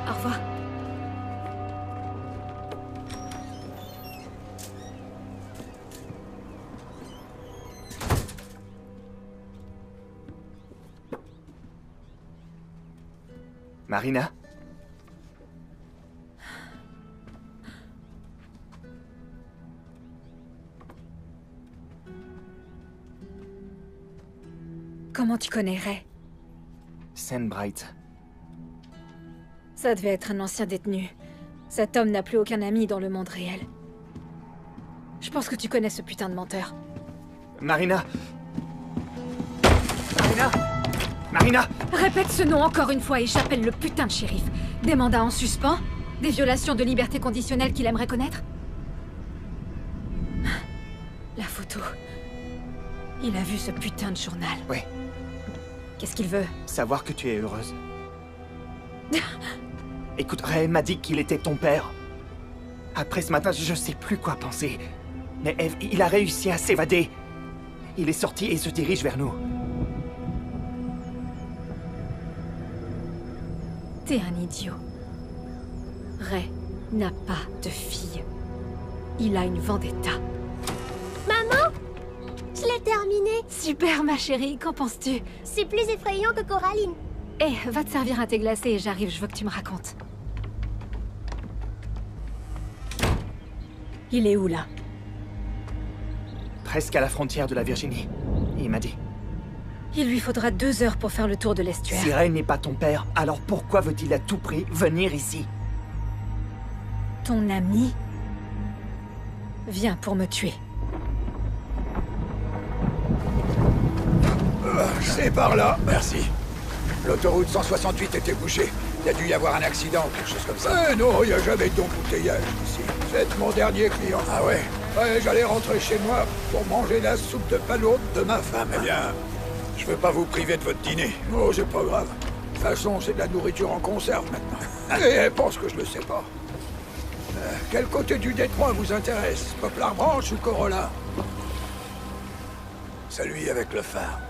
Speaker 13: Au revoir.
Speaker 1: Marina?
Speaker 13: Comment tu connais Ray?
Speaker 1: Sandbright.
Speaker 13: Ça devait être un ancien détenu. Cet homme n'a plus aucun ami dans le monde réel. Je pense que tu connais ce putain de menteur.
Speaker 1: Marina! Marina! Marina!
Speaker 13: Répète ce nom encore une fois et j'appelle le putain de shérif. Des mandats en suspens? Des violations de liberté conditionnelle qu'il aimerait connaître? La photo. Il a vu ce putain de journal.
Speaker 1: Oui.
Speaker 13: Qu'est-ce qu'il veut?
Speaker 1: Savoir que tu es heureuse. Écoute, Ray m'a dit qu'il était ton père. Après ce matin, je sais plus quoi penser. Mais Eve, il a réussi à s'évader. Il est sorti et se dirige vers nous.
Speaker 13: T'es un idiot. Ray n'a pas de fille. Il a une vendetta.
Speaker 12: Maman! Je l'ai terminé.
Speaker 13: Super, ma chérie, qu'en penses-tu?
Speaker 12: C'est plus effrayant que Coraline.
Speaker 13: Eh, va te servir un thé glacé et j'arrive, je veux que tu me racontes. Il est où, là?
Speaker 1: Presque à la frontière de la Virginie. Il m'a dit.
Speaker 13: Il lui faudra 2 heures pour faire le tour de l'estuaire.
Speaker 1: Si Ray n'est pas ton père, alors pourquoi veut-il à tout prix venir ici?
Speaker 13: Ton ami vient pour me tuer.
Speaker 2: C'est par là, merci. L'autoroute 168 était bouchée. Il y a dû y avoir un accident ou quelque chose comme ça. Non, il n'y a jamais d'embouteillage ici. C'est mon dernier client. Ah ouais? Ouais, j'allais rentrer chez moi pour manger la soupe de palourde de ma femme. Eh bien, je veux pas vous priver de votre dîner. Oh, c'est pas grave. De toute façon, c'est de la nourriture en conserve maintenant. Et elle pense que je le sais pas. Quel côté du détroit vous intéresse? Poplar Branch ou Corolla? Celui avec le phare.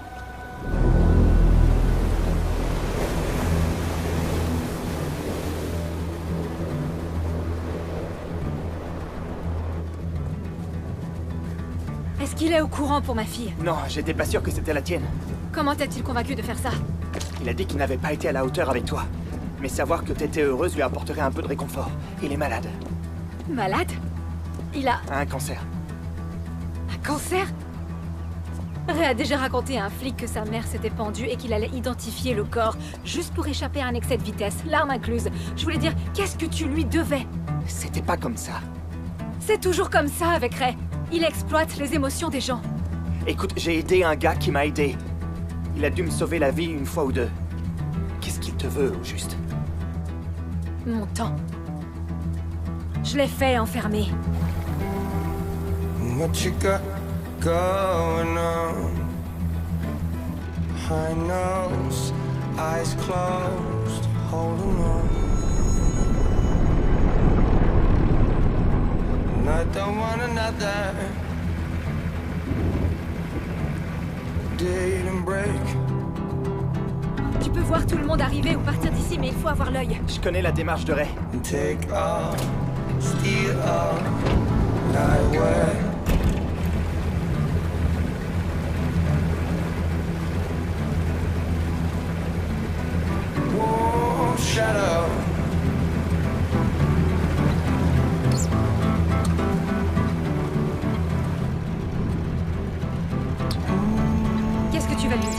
Speaker 13: Est-ce qu'il est au courant pour ma fille?
Speaker 1: Non, j'étais pas sûr que c'était la tienne.
Speaker 13: Comment t'a-t-il convaincu de faire ça?
Speaker 1: Il a dit qu'il n'avait pas été à la hauteur avec toi. Mais savoir que t'étais heureuse lui apporterait un peu de réconfort. Il est malade.
Speaker 13: Malade? Il a...
Speaker 1: Un cancer.
Speaker 13: un cancer? Ray a déjà raconté à un flic que sa mère s'était pendue et qu'il allait identifier le corps, juste pour échapper à un excès de vitesse, l'arme incluse. Je voulais dire, qu'est-ce que tu lui devais?
Speaker 1: C'était pas comme ça.
Speaker 13: C'est toujours comme ça avec Ray. Il exploite les émotions des gens.
Speaker 1: Écoute, j'ai aidé un gars qui m'a aidé. Il a dû me sauver la vie une fois ou deux. Qu'est-ce qu'il te veut, au juste?
Speaker 13: Mon temps. Je l'ai fait enfermer.
Speaker 16: What you got going on? High nose, eyes closed, holding on. And I don't want another didn't break.
Speaker 13: Tu peux voir tout le monde arriver ou partir d'ici, mais il faut avoir l'œil.
Speaker 1: Je connais la démarche de Ray.
Speaker 16: Take off, steal off, night way. Whoa, shadow.
Speaker 13: Qu'est-ce que tu vas lui dire?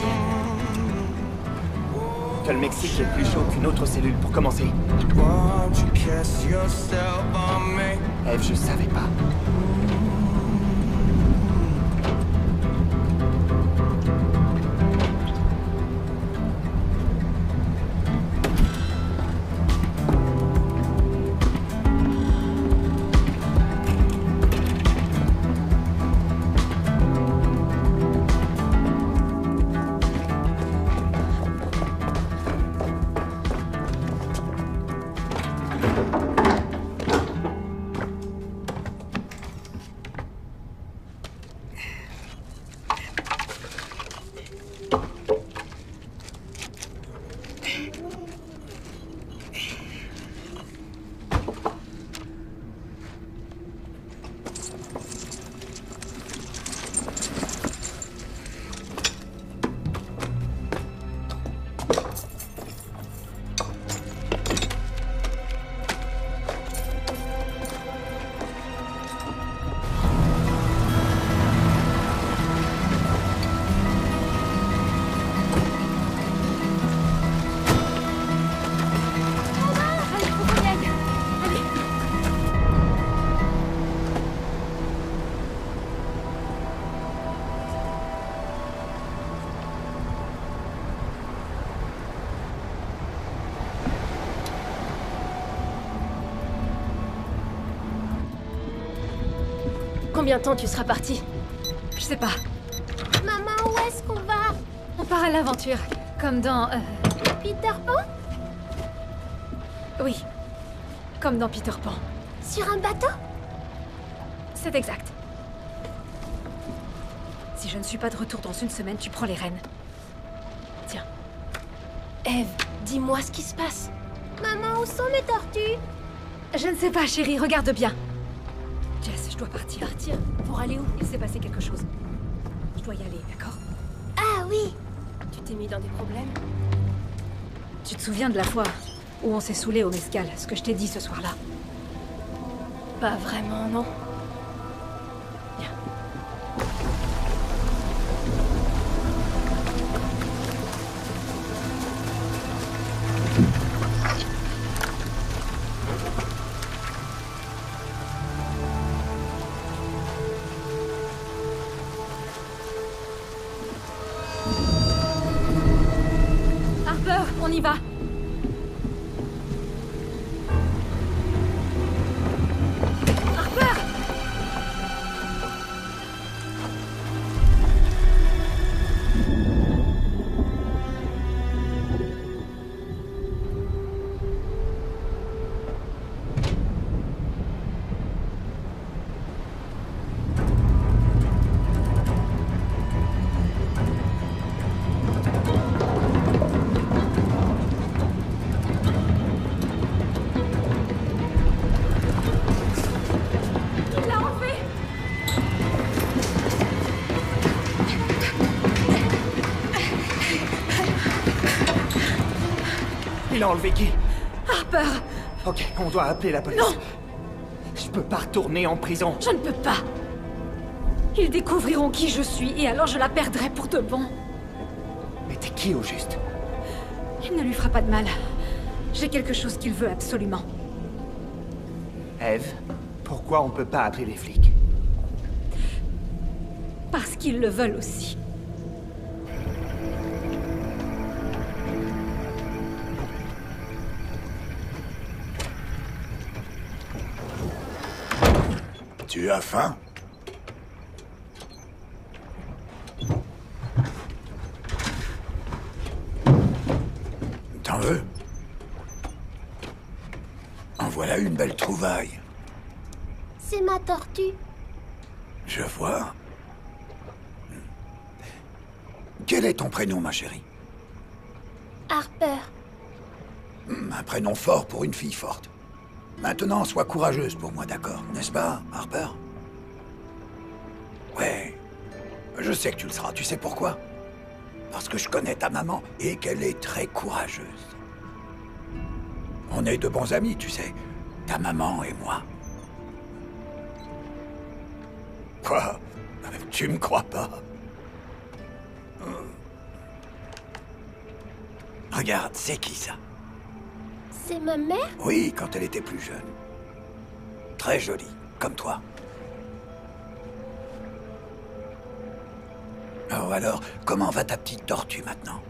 Speaker 1: Que le Mexique est plus chaud qu'une autre cellule pour commencer. Eve, je savais pas.
Speaker 7: combien de temps tu seras parti?
Speaker 13: Je sais pas.
Speaker 12: Maman, où est-ce qu'on va?
Speaker 13: On part à l'aventure, comme dans...
Speaker 12: Peter Pan?
Speaker 13: Oui. Comme dans Peter Pan.
Speaker 12: Sur un bateau?
Speaker 13: C'est exact. Si je ne suis pas de retour dans une semaine, tu prends les rênes. Tiens.
Speaker 7: Eve, dis-moi ce qui se passe.
Speaker 12: Maman, où sont mes tortues?
Speaker 13: Je ne sais pas, chérie, regarde bien. Jess, je dois partir.
Speaker 7: Partir? Pour aller où?
Speaker 13: Il s'est passé quelque chose. Je dois y aller, d'accord?
Speaker 12: Ah oui!
Speaker 7: Tu t'es mis dans des problèmes?
Speaker 13: Tu te souviens de la fois où on s'est saoulé au mescal, ce que je t'ai dit ce soir-là?
Speaker 7: Pas vraiment, non.
Speaker 13: Harper, on y va.
Speaker 1: Il a enlevé qui?
Speaker 13: Harper!
Speaker 1: Ok, on doit appeler la police.
Speaker 13: Non!
Speaker 1: Je peux pas retourner en prison.
Speaker 13: Je ne peux pas. Ils découvriront qui je suis et alors je la perdrai pour de bon.
Speaker 1: Mais t'es qui au juste?
Speaker 13: Il ne lui fera pas de mal. J'ai quelque chose qu'il veut absolument.
Speaker 1: Eve, pourquoi on peut pas appeler les flics?
Speaker 13: Parce qu'ils le veulent aussi.
Speaker 2: Tu as faim? T'en veux? En voilà une belle trouvaille.
Speaker 12: C'est ma tortue.
Speaker 2: Je vois. Quel est ton prénom, ma chérie?
Speaker 12: Harper.
Speaker 2: Un prénom fort pour une fille forte. Maintenant, sois courageuse pour moi, d'accord? N'est-ce pas, Harper? Ouais. Je sais que tu le seras. Tu sais pourquoi? Parce que je connais ta maman et qu'elle est très courageuse. On est de bons amis, tu sais. Ta maman et moi. Quoi? Tu me crois pas? Regarde, c'est qui ça?
Speaker 12: C'est ma mère?
Speaker 2: Oui, quand elle était plus jeune. Très jolie, comme toi. Oh alors, comment va ta petite tortue maintenant?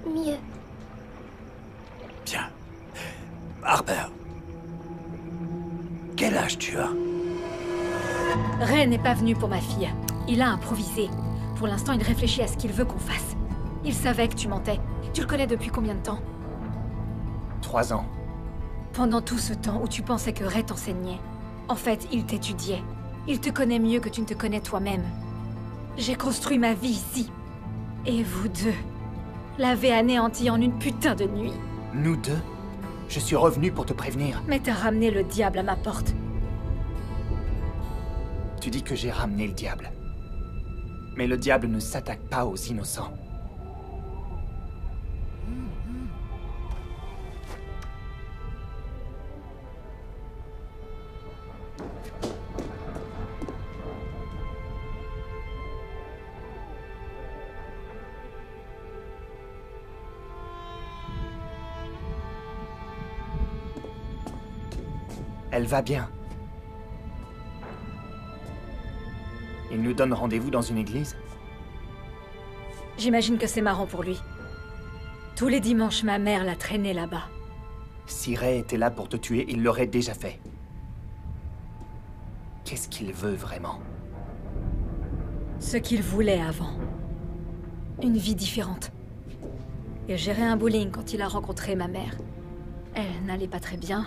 Speaker 12: Mieux.
Speaker 2: Bien. Harper. Quel âge tu as?
Speaker 13: Ray n'est pas venu pour ma fille. Il a improvisé. Pour l'instant, il réfléchit à ce qu'il veut qu'on fasse. Il savait que tu mentais. Tu le connais depuis combien de temps?
Speaker 1: 3 ans.
Speaker 13: Pendant tout ce temps où tu pensais que Ray t'enseignait, en fait, il t'étudiait. Il te connaît mieux que tu ne te connais toi-même. J'ai construit ma vie ici. Et vous deux l'avez anéanti en une putain de nuit.
Speaker 1: Nous deux? Je suis revenu pour te prévenir.
Speaker 13: Mais t'as ramené le diable à ma porte.
Speaker 1: Tu dis que j'ai ramené le diable. Mais le diable ne s'attaque pas aux innocents. Elle va bien. Il nous donne rendez-vous dans une église?
Speaker 13: J'imagine que c'est marrant pour lui. Tous les dimanches, ma mère l'a traîné là-bas.
Speaker 1: Si Ray était là pour te tuer, il l'aurait déjà fait. Qu'est-ce qu'il veut vraiment?
Speaker 13: Ce qu'il voulait avant. Une vie différente. Il gérait un bowling quand il a rencontré ma mère. Elle n'allait pas très bien,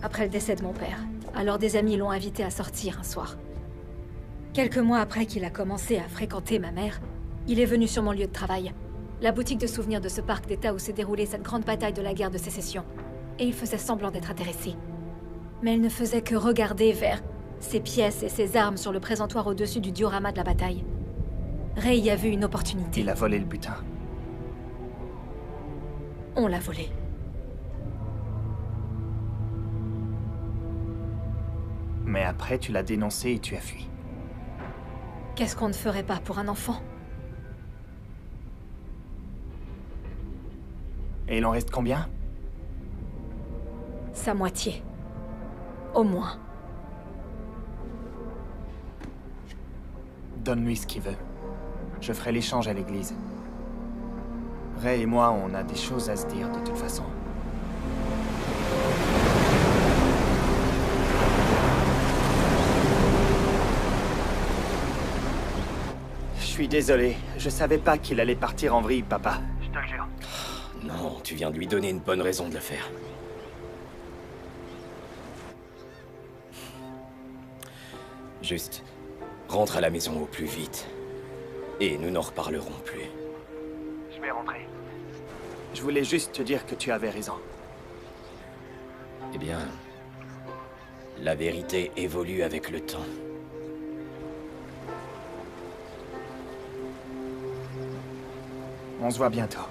Speaker 13: après le décès de mon père. Alors des amis l'ont invité à sortir un soir. Quelques mois après qu'il a commencé à fréquenter ma mère, il est venu sur mon lieu de travail, la boutique de souvenirs de ce parc d'État où s'est déroulée cette grande bataille de la guerre de sécession. Et il faisait semblant d'être intéressé. Mais il ne faisait que regarder vers ses pièces et ses armes sur le présentoir au-dessus du diorama de la bataille. Ray y a vu une opportunité.
Speaker 1: Il a volé le butin.
Speaker 13: On l'a volé.
Speaker 1: Mais après, tu l'as dénoncé et tu as fui.
Speaker 13: Qu'est-ce qu'on ne ferait pas pour un enfant?
Speaker 1: Et il en reste combien?
Speaker 13: Sa moitié. Au moins.
Speaker 1: Donne-lui ce qu'il veut. Je ferai l'échange à l'église. Ray et moi, on a des choses à se dire de toute façon. Je suis désolé. Je savais pas qu'il allait partir en vrille, papa.
Speaker 10: Je te le jure.
Speaker 8: Non, tu viens de lui donner une bonne raison de le faire. Juste, rentre à la maison au plus vite. Et nous n'en reparlerons plus.
Speaker 10: Je vais rentrer.
Speaker 1: Je voulais juste te dire que tu avais raison.
Speaker 8: Eh bien, la vérité évolue avec le temps.
Speaker 1: On se voit bientôt.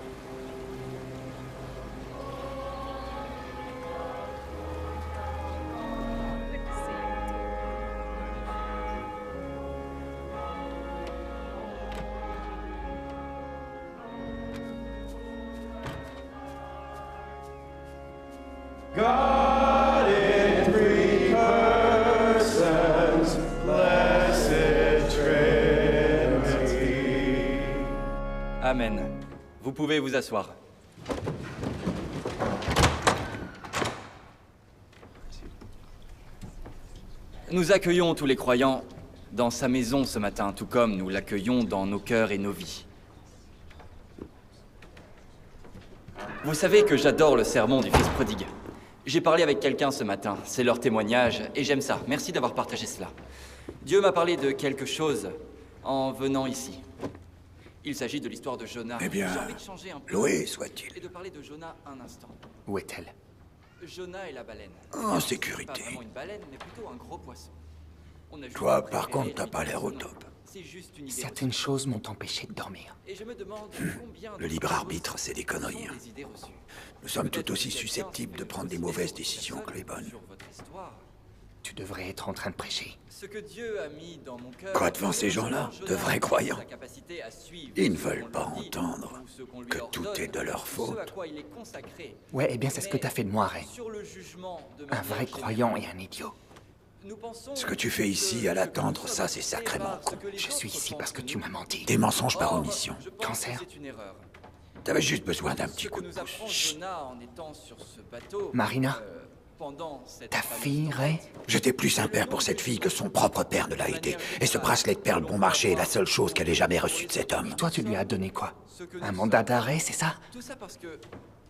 Speaker 16: God in three persons, blessed Trinity.
Speaker 17: Amen. Vous pouvez vous asseoir. Nous accueillons tous les croyants dans sa maison ce matin, tout comme nous l'accueillons dans nos cœurs et nos vies. Vous savez que j'adore le sermon du Fils prodigue. J'ai parlé avec quelqu'un ce matin, c'est leur témoignage, et j'aime ça. Merci d'avoir partagé cela. Dieu m'a parlé de quelque chose en venant ici. Il s'agit de l'histoire de Jonah.
Speaker 2: Eh bien,
Speaker 17: J'ai envie de changer un peu
Speaker 2: loué soit-il.
Speaker 17: et de parler de Jonah un instant.
Speaker 1: Où est-elle?
Speaker 17: Jonah et la baleine.
Speaker 2: En sécurité.
Speaker 17: Pas vraiment une baleine, mais plutôt un gros poisson. On a juste
Speaker 2: Toi,
Speaker 17: rencontré
Speaker 2: par contre,
Speaker 17: elle,
Speaker 2: t'as pas l'air au
Speaker 17: Jonah.
Speaker 2: top.
Speaker 17: C'est juste une idée
Speaker 1: Certaines choses m'ont empêché de dormir.
Speaker 17: reçue. Et je me demande combien
Speaker 2: Le libre arbitre, c'est des conneries. hein.
Speaker 17: des idées reçues.
Speaker 2: Nous sommes tout aussi susceptibles de prendre des mauvaises décisions que les bonnes.
Speaker 17: Sur votre histoire,
Speaker 1: Tu devrais être en train de prêcher.
Speaker 17: ce que Dieu a mis dans mon cœur.
Speaker 2: Quoi devant ces gens-là, de vrais croyants?
Speaker 17: Sa capacité à suivre
Speaker 2: Ils ne
Speaker 17: ce
Speaker 2: veulent
Speaker 17: qu'on
Speaker 2: pas
Speaker 17: leur dit,
Speaker 2: entendre
Speaker 17: ou ce qu'on lui
Speaker 2: que
Speaker 17: ordonne,
Speaker 2: tout est de leur
Speaker 17: ou
Speaker 2: faute.
Speaker 17: ce à quoi il est consacré.
Speaker 1: Ouais, eh bien, c'est ce que t'as fait de moi, Ray.
Speaker 17: Sur le jugement de
Speaker 1: Un
Speaker 17: manière
Speaker 1: vrai croyant et un idiot.
Speaker 17: Nous pensons
Speaker 2: Ce que tu fais ici, à l'attendre, ça, c'est sacrément con.
Speaker 1: Je suis ici parce que tu m'as menti.
Speaker 2: Des mensonges par omission.
Speaker 1: Cancer.
Speaker 17: c'est une erreur.
Speaker 2: T'avais juste besoin d'un
Speaker 17: Ce
Speaker 2: petit
Speaker 17: que
Speaker 2: coup de
Speaker 17: nous
Speaker 2: pouce.
Speaker 17: apprend
Speaker 2: Chut.
Speaker 17: Jonah en étant sur ce bateau.
Speaker 1: Marina,
Speaker 17: Pendant cette
Speaker 1: ta fille, Ray?
Speaker 2: J'étais plus un père pour cette fille que son propre père ne l'a été. Et ce bracelet de perles bon marché est la seule chose qu'elle ait jamais reçue de cet homme.
Speaker 1: Toi, tu lui as donné quoi? Un mandat d'arrêt, c'est ça?
Speaker 17: Tout ça parce que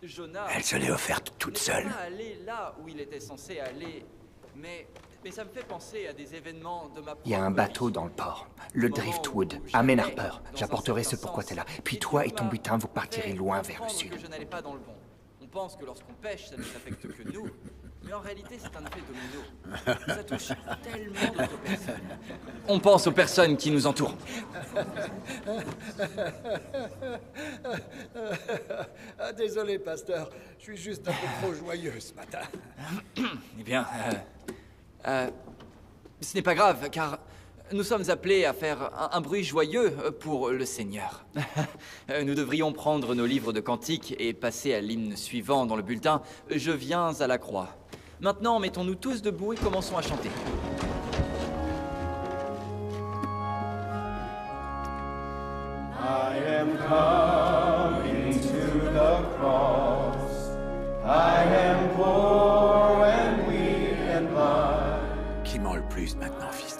Speaker 17: Jonah.
Speaker 2: Elle se l'est offerte toute seule.
Speaker 17: Pas aller là où il était censé aller, mais ça me fait penser à des événements de ma.
Speaker 1: Il y a un bateau dans le port. Le Driftwood. Amène Harper. J'apporterai ce pourquoi t'es là. Puis toi et ton butin, vous partirez loin vers le sud.
Speaker 17: Que je n'allais pas dans le bon. On pense que lorsqu'on pêche, ça ne s'affecte que nous. Mais en réalité, c'est un effet domino. Ça touche tellement d'autres personnes. On pense aux personnes qui nous entourent.
Speaker 18: Ah, désolé, pasteur. Je suis juste un peu trop joyeux ce matin.
Speaker 17: Eh bien, ce n'est pas grave, car nous sommes appelés à faire un bruit joyeux pour le Seigneur. Nous devrions prendre nos livres de cantiques et passer à l'hymne suivant dans le bulletin « Je viens à la croix ». Maintenant, mettons-nous tous debout et commençons à chanter.
Speaker 16: I am coming to the cross. I am poor and weak and blind.
Speaker 2: Qui ment le plus maintenant, fils?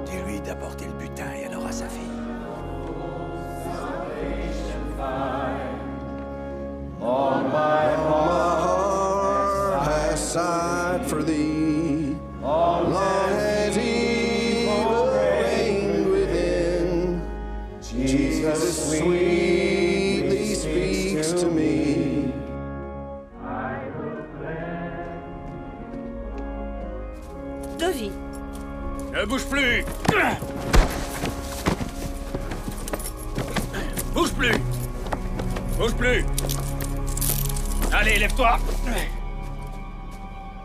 Speaker 2: Dis-lui d'apporter le butin et elle aura sa fille.
Speaker 16: On my heart has sighed for thee. Long has evil reigned within. Jesus sweetly speaks to me.
Speaker 9: Dovey.
Speaker 3: Ne bouge plus! Bouge plus! Bouge plus! Allez, lève-toi!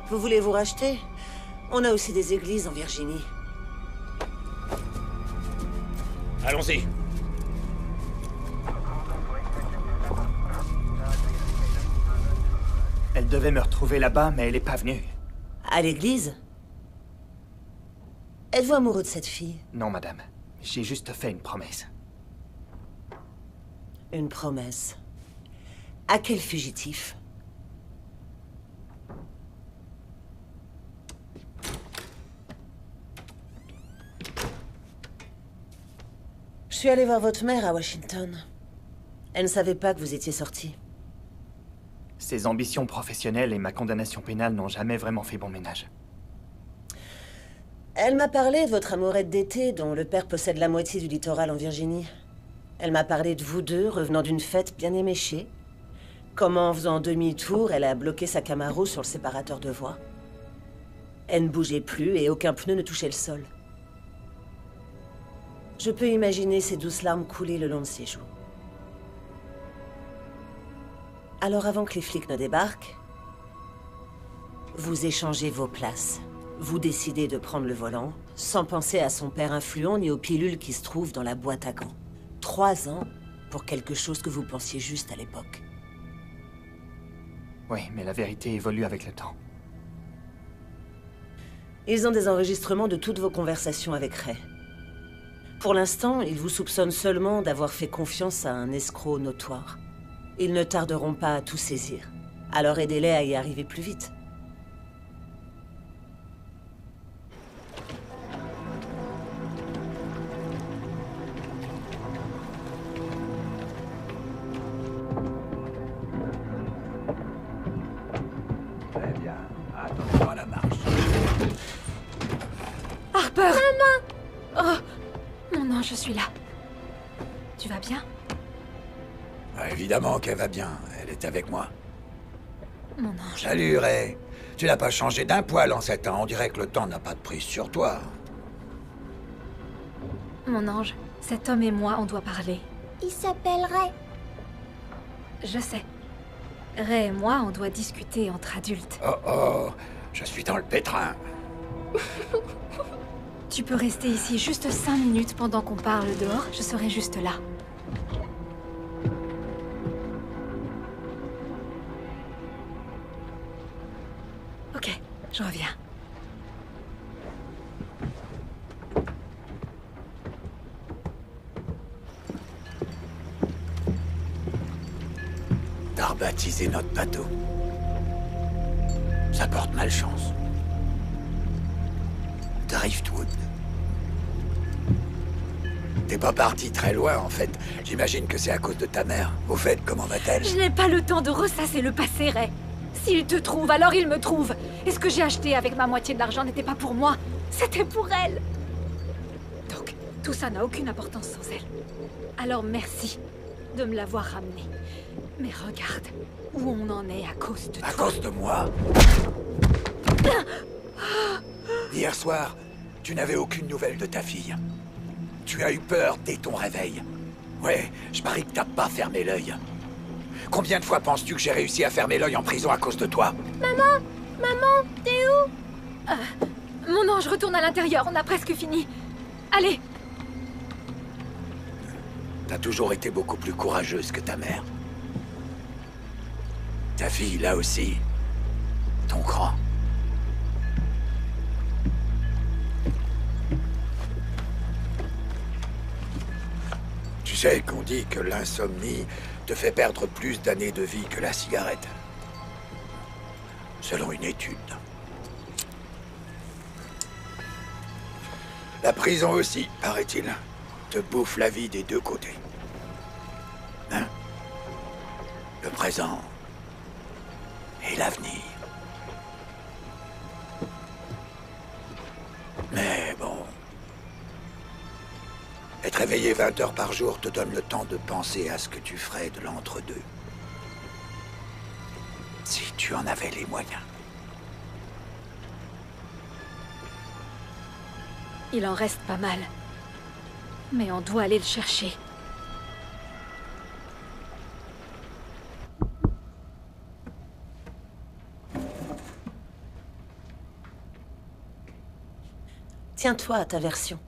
Speaker 9: Vous voulez vous racheter? On a aussi des églises en Virginie.
Speaker 3: Allons-y.
Speaker 1: Elle devait me retrouver là-bas, mais elle est pas venue.
Speaker 9: À l'église? Êtes-vous amoureux de cette fille?
Speaker 1: Non, madame. J'ai juste fait une promesse.
Speaker 9: Une promesse. À quel fugitif? Je suis allée voir votre mère à Washington. Elle ne savait pas que vous étiez sorti.
Speaker 1: Ses ambitions professionnelles et ma condamnation pénale n'ont jamais vraiment fait bon ménage.
Speaker 9: Elle m'a parlé de votre amourette d'été, dont le père possède la moitié du littoral en Virginie. Elle m'a parlé de vous deux, revenant d'une fête bien éméchée. Comment, en faisant demi-tour, elle a bloqué sa Camaro sur le séparateur de voies. Elle ne bougeait plus et aucun pneu ne touchait le sol. Je peux imaginer ses douces larmes couler le long de ses joues. Alors avant que les flics ne débarquent, vous échangez vos places. Vous décidez de prendre le volant, sans penser à son père influent ni aux pilules qui se trouvent dans la boîte à gants. 3 ans pour quelque chose que vous pensiez juste à l'époque.
Speaker 1: Oui, mais la vérité évolue avec le temps.
Speaker 9: Ils ont des enregistrements de toutes vos conversations avec Ray. Pour l'instant, ils vous soupçonnent seulement d'avoir fait confiance à un escroc notoire. Ils ne tarderont pas à tout saisir. Alors aidez-les à y arriver plus vite.
Speaker 2: Très bien. Attention à la marche.
Speaker 13: Harper!
Speaker 12: Maman!
Speaker 13: Oh! Mon ange, je suis là. Tu vas bien?
Speaker 2: Ah, évidemment qu'elle va bien. Elle est avec moi.
Speaker 13: Mon ange.
Speaker 2: Salut, Ray. Tu n'as pas changé d'un poil en 7 ans. On dirait que le temps n'a pas de prise sur toi.
Speaker 13: Mon ange, cet homme et moi, on doit parler.
Speaker 12: Il s'appelle Ray.
Speaker 13: Je sais. Ray et moi, on doit discuter entre adultes.
Speaker 2: Oh oh, je suis dans le pétrin.
Speaker 13: Tu peux rester ici juste 5 minutes pendant qu'on parle dehors, je serai juste là. Ok, je reviens.
Speaker 2: T'as rebaptisé notre bateau. Ça porte malchance. Driftwood. T'es pas parti très loin, en fait. J'imagine que c'est à cause de ta mère. Au fait, comment va-t-elle?
Speaker 13: Je n'ai pas le temps de ressasser le passé, Ray. S'il te trouve, alors il me trouve. Et ce que j'ai acheté avec ma moitié de l'argent n'était pas pour moi, c'était pour elle. Donc, tout ça n'a aucune importance sans elle. Alors merci de me l'avoir ramenée. Mais regarde où on en est à cause de toi.
Speaker 2: À cause de moi? Hier soir, tu n'avais aucune nouvelle de ta fille. Tu as eu peur dès ton réveil. Ouais, je parie que t'as pas fermé l'œil. Combien de fois penses-tu que j'ai réussi à fermer l'œil en prison à cause de toi?
Speaker 12: Maman! Maman, t'es où?
Speaker 13: Mon ange, retourne à l'intérieur, on a presque fini. Allez!
Speaker 2: T'as toujours été beaucoup plus courageuse que ta mère. Ta fille, là aussi. Ton grand. Tu sais qu'on dit que l'insomnie te fait perdre plus d'années de vie que la cigarette. Selon une étude. La prison aussi, paraît-il, te bouffe la vie des deux côtés. Hein? Le présent et l'avenir. Mais bon... Être réveillé 20 heures par jour te donne le temps de penser à ce que tu ferais de l'entre-deux. Si tu en avais les moyens.
Speaker 13: Il en reste pas mal. Mais on doit aller le chercher.
Speaker 9: Tiens-toi à ta version.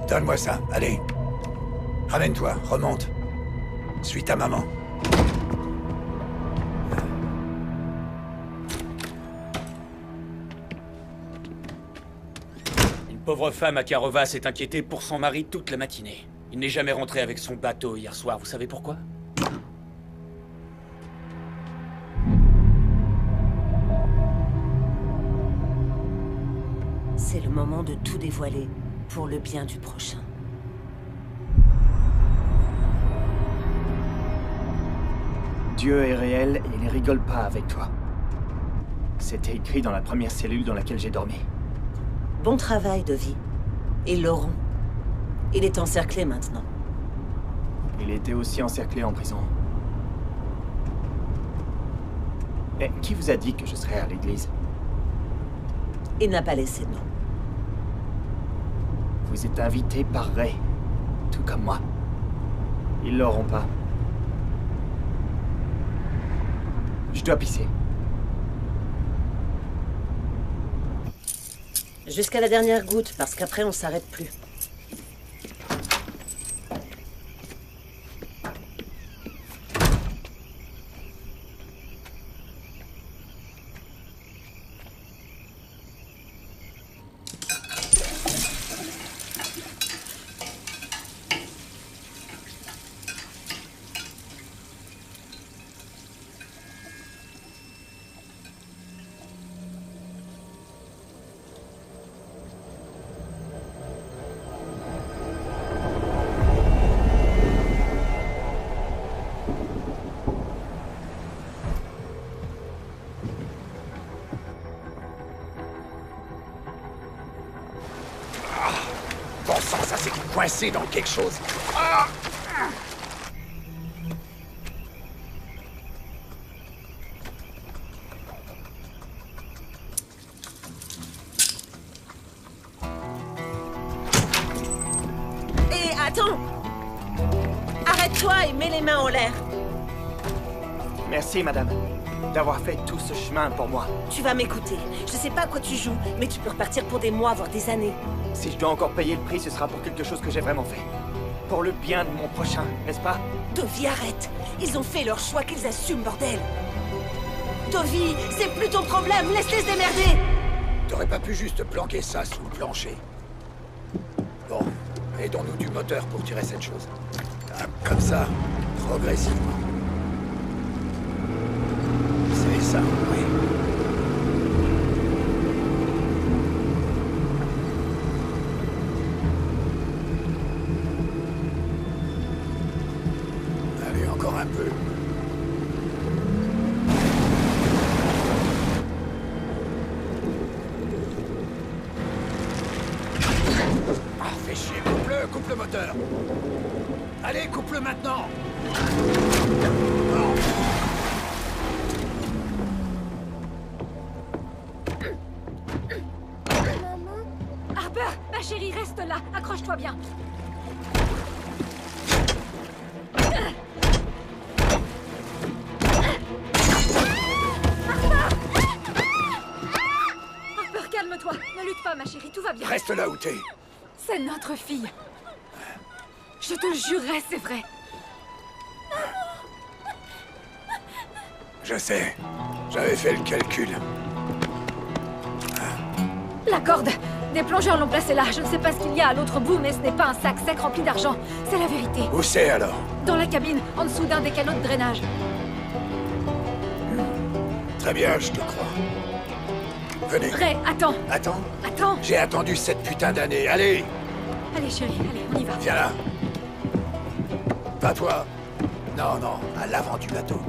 Speaker 2: Donne-moi ça, allez. Ramène-toi, remonte. Suis ta maman.
Speaker 11: Une pauvre femme à Karova s'est inquiétée pour son mari toute la matinée. Il n'est jamais rentré avec son bateau hier soir, vous savez pourquoi?
Speaker 9: C'est le moment de tout dévoiler pour le bien du prochain.
Speaker 1: Dieu est réel et il ne rigole pas avec toi. C'était écrit dans la première cellule dans laquelle j'ai dormi.
Speaker 9: Bon travail, Dovey. Ils l'auront. Il est encerclé maintenant.
Speaker 1: Il était aussi encerclé en prison. Mais qui vous a dit que je serais à l'église?
Speaker 9: Il n'a pas laissé de nom.
Speaker 1: Vous êtes invité par Ray, tout comme moi. Ils l'auront pas. Je dois pisser.
Speaker 9: Jusqu'à la dernière goutte, parce qu'après on s'arrête plus.
Speaker 2: Bon sang, ça s'est coincé dans quelque chose. Ah!
Speaker 9: Hé, attends! Arrête-toi et mets les mains en l'air.
Speaker 1: Merci, madame, d'avoir fait tout ce chemin pour moi.
Speaker 9: Tu vas m'écouter. Je sais pas à quoi tu joues, mais tu peux repartir pour des mois, voire des années.
Speaker 1: Si je dois encore payer le prix, ce sera pour quelque chose que j'ai vraiment fait. Pour le bien de mon prochain, n'est-ce pas?
Speaker 9: Dovey, arrête! Ils ont fait leur choix, qu'ils assument, bordel! Dovey, c'est plus ton problème, laisse-les se démerder!
Speaker 2: T'aurais pas pu juste planquer ça sous le plancher? Bon, aidons-nous du moteur pour tirer cette chose. Comme ça, progressivement. C'est ça, oui. Allez, encore un peu. Ah, fais chier, coupe le moteur. Allez, coupe-le maintenant. Non.
Speaker 13: Harper, ma chérie, reste là. Accroche-toi. Tiens-toi bien. Harper, calme-toi. Ne lutte pas, ma chérie, tout va bien.
Speaker 2: Reste là où t'es.
Speaker 13: C'est notre fille. Je te le jurerai, c'est vrai.
Speaker 2: Je sais. J'avais fait le calcul.
Speaker 13: La corde. Des plongeurs l'ont placée là. Je ne sais pas ce qu'il y a à l'autre bout, mais ce n'est pas un sac sec rempli d'argent. C'est la vérité.
Speaker 2: Où c'est alors?
Speaker 13: Dans la cabine, en dessous d'un des canaux de drainage.
Speaker 2: Très bien, je te crois. Venez.
Speaker 13: Ray, attends.
Speaker 2: Attends.
Speaker 13: Attends.
Speaker 2: J'ai attendu cette putain d'année. Allez.
Speaker 13: Allez, chérie, allez, on y va.
Speaker 2: Viens là. Pas toi. Non, non, à l'avant du bateau.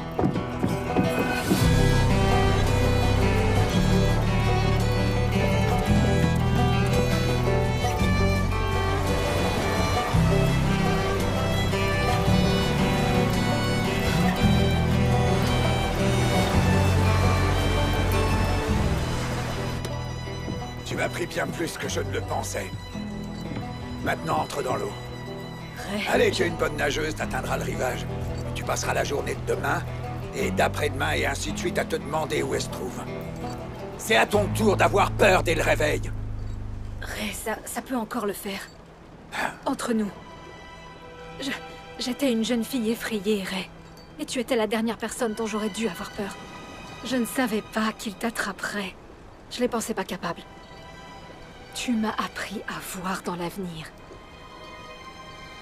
Speaker 2: Tu m'as pris bien plus que je ne le pensais. Maintenant, entre dans l'eau. Allez, tu es une bonne nageuse, t'atteindras le rivage. Tu passeras la journée de demain, et d'après-demain, et ainsi de suite, à te demander où elle se trouve. C'est à ton tour d'avoir peur dès le réveil.
Speaker 13: Ray, ça peut encore le faire. Entre nous. J'étais une jeune fille effrayée, Ray. Et tu étais la dernière personne dont j'aurais dû avoir peur. Je ne savais pas qu'il t'attraperait. Je les pensais pas capable. Tu m'as appris à voir dans l'avenir.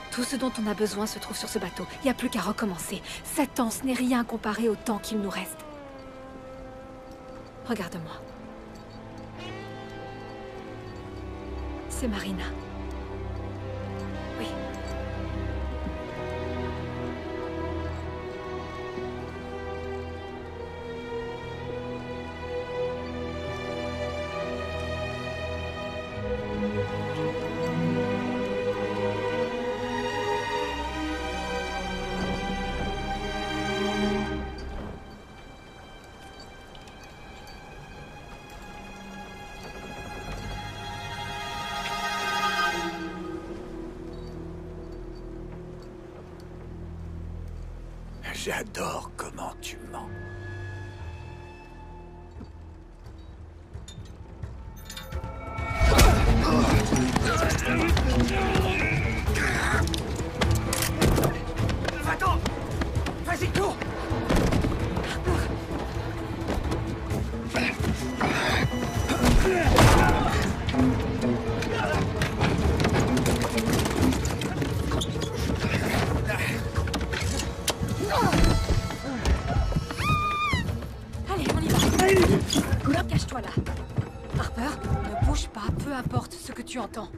Speaker 13: Tout ce dont on a besoin se trouve sur ce bateau. Il n'y a plus qu'à recommencer. 7 ans, ce n'est rien comparé au temps qu'il nous reste. Regarde-moi. C'est Marina. Oui.
Speaker 2: J'adore comment tu mens.
Speaker 10: Va-t'en! Vas-y, cours!
Speaker 13: Allez, on y va. Cache-toi là. Harper, ne bouge pas, peu importe ce que tu entends.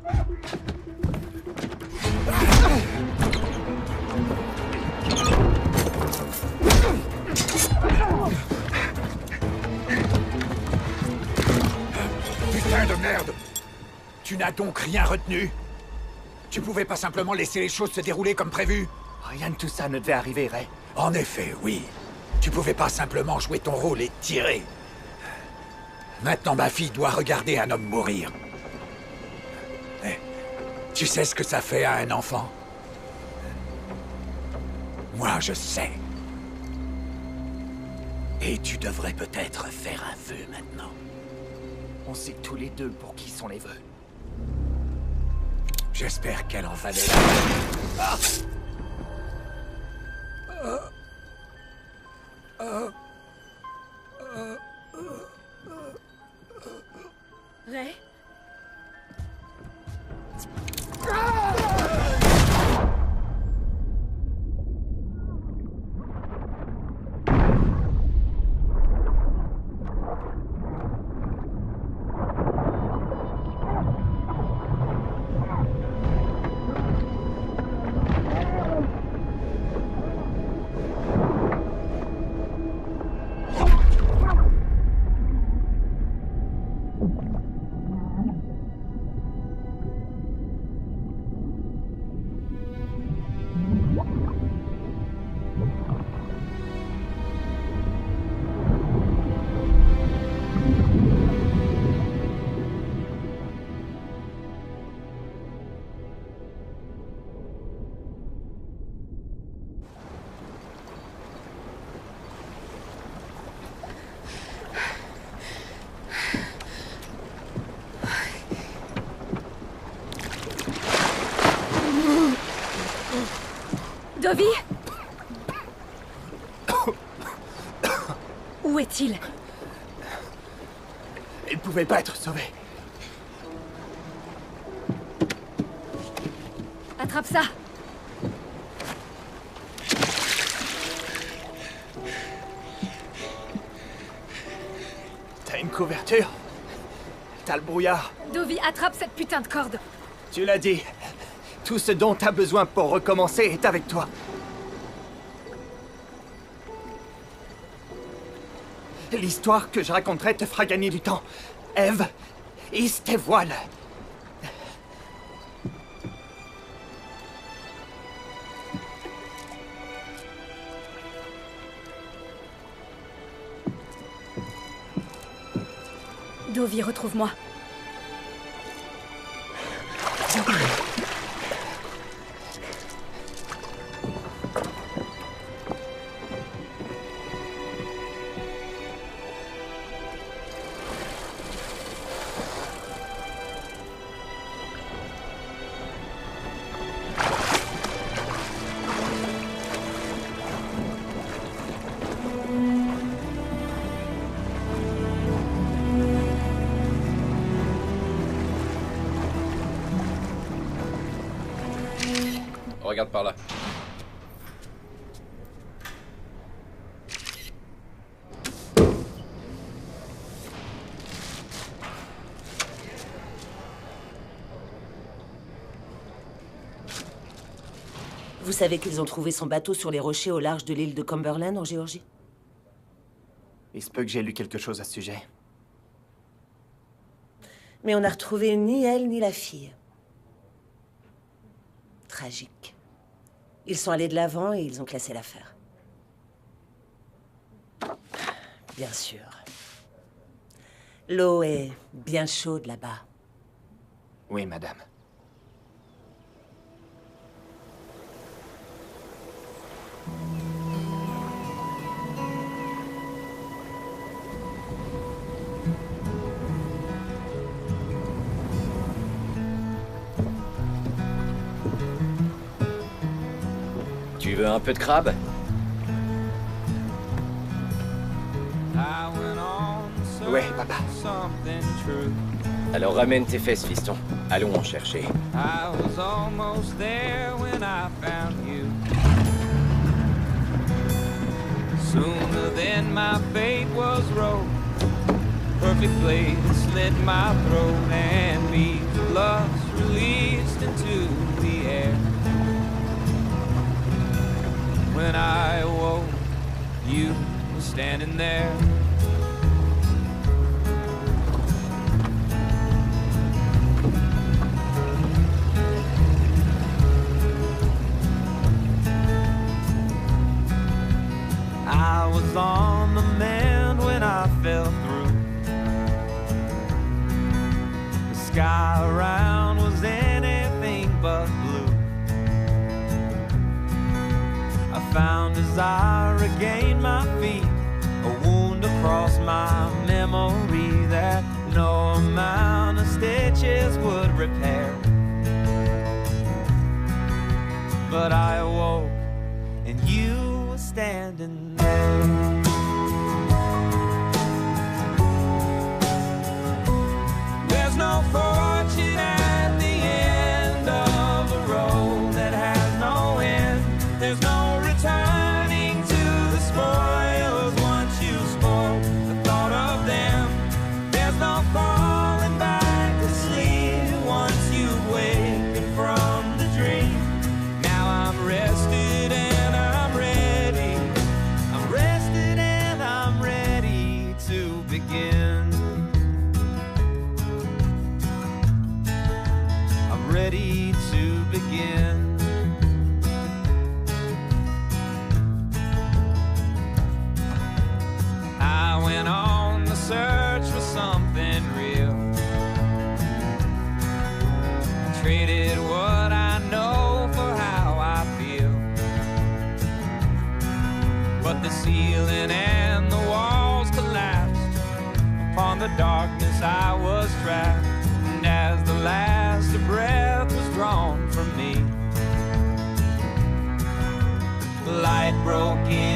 Speaker 2: Putain de merde! Tu n'as donc rien retenu? Tu pouvais pas simplement laisser les choses se dérouler comme prévu?
Speaker 1: Rien de tout ça ne devait arriver, Ray.
Speaker 2: En effet, oui. Tu pouvais pas simplement jouer ton rôle et tirer. Maintenant, ma fille doit regarder un homme mourir. Mais tu sais ce que ça fait à un enfant? Moi, je sais. Et tu devrais peut-être faire un vœu maintenant.
Speaker 1: On sait tous les deux pour qui sont les vœux.
Speaker 2: J'espère qu'elle en valait la peine. Ah!
Speaker 13: Ray? Dovey? Où est-il?
Speaker 1: Il pouvait pas être sauvé.
Speaker 13: Attrape ça!
Speaker 1: T'as une couverture? T'as le brouillard?
Speaker 13: Dovey, attrape cette putain de corde!
Speaker 1: Tu l'as dit. Tout ce dont t'as besoin pour recommencer est avec toi. L'histoire que je raconterai te fera gagner du temps. Eve, hisse tes voiles.
Speaker 13: Dovey, retrouve-moi.
Speaker 6: Regarde par là.
Speaker 9: Vous savez qu'ils ont trouvé son bateau sur les rochers au large de l'île de Cumberland, en Géorgie?
Speaker 1: Il se peut que j'ai lu quelque chose à ce sujet.
Speaker 9: Mais on n'a retrouvé ni elle ni la fille. Tragique. Ils sont allés de l'avant et ils ont classé l'affaire. Bien sûr. L'eau est bien chaude là-bas.
Speaker 1: Oui, madame.
Speaker 8: Tu veux un peu de crabe?
Speaker 1: Ouais, papa.
Speaker 8: Alors ramène tes fesses, fiston. Allons en chercher.
Speaker 5: I was almost there when I found you. Sooner than my fate was wrote. Perfect blade slit my throat and beats of lust released into the air. When I awoke, you were standing there. I was on the mend when I fell through. The sky around was anything but blue. I found desire, regained my feet, a wound across my memory that no amount of stitches would repair. But I awoke and you were standing there. There's no fortune at the end of a road that has no end. There's no returning to the spoils once you spoil the thought of them. There's no falling back to sleep once you've wakened from the dream. Now I'm rested and I'm ready. I'm rested and I'm ready to begin. I'm ready to begin. I went on the search for something real. I traded what I know for how I feel. But the ceiling and the walls collapsed. Upon the darkness I was trapped. And as the last breath was drawn from me, broken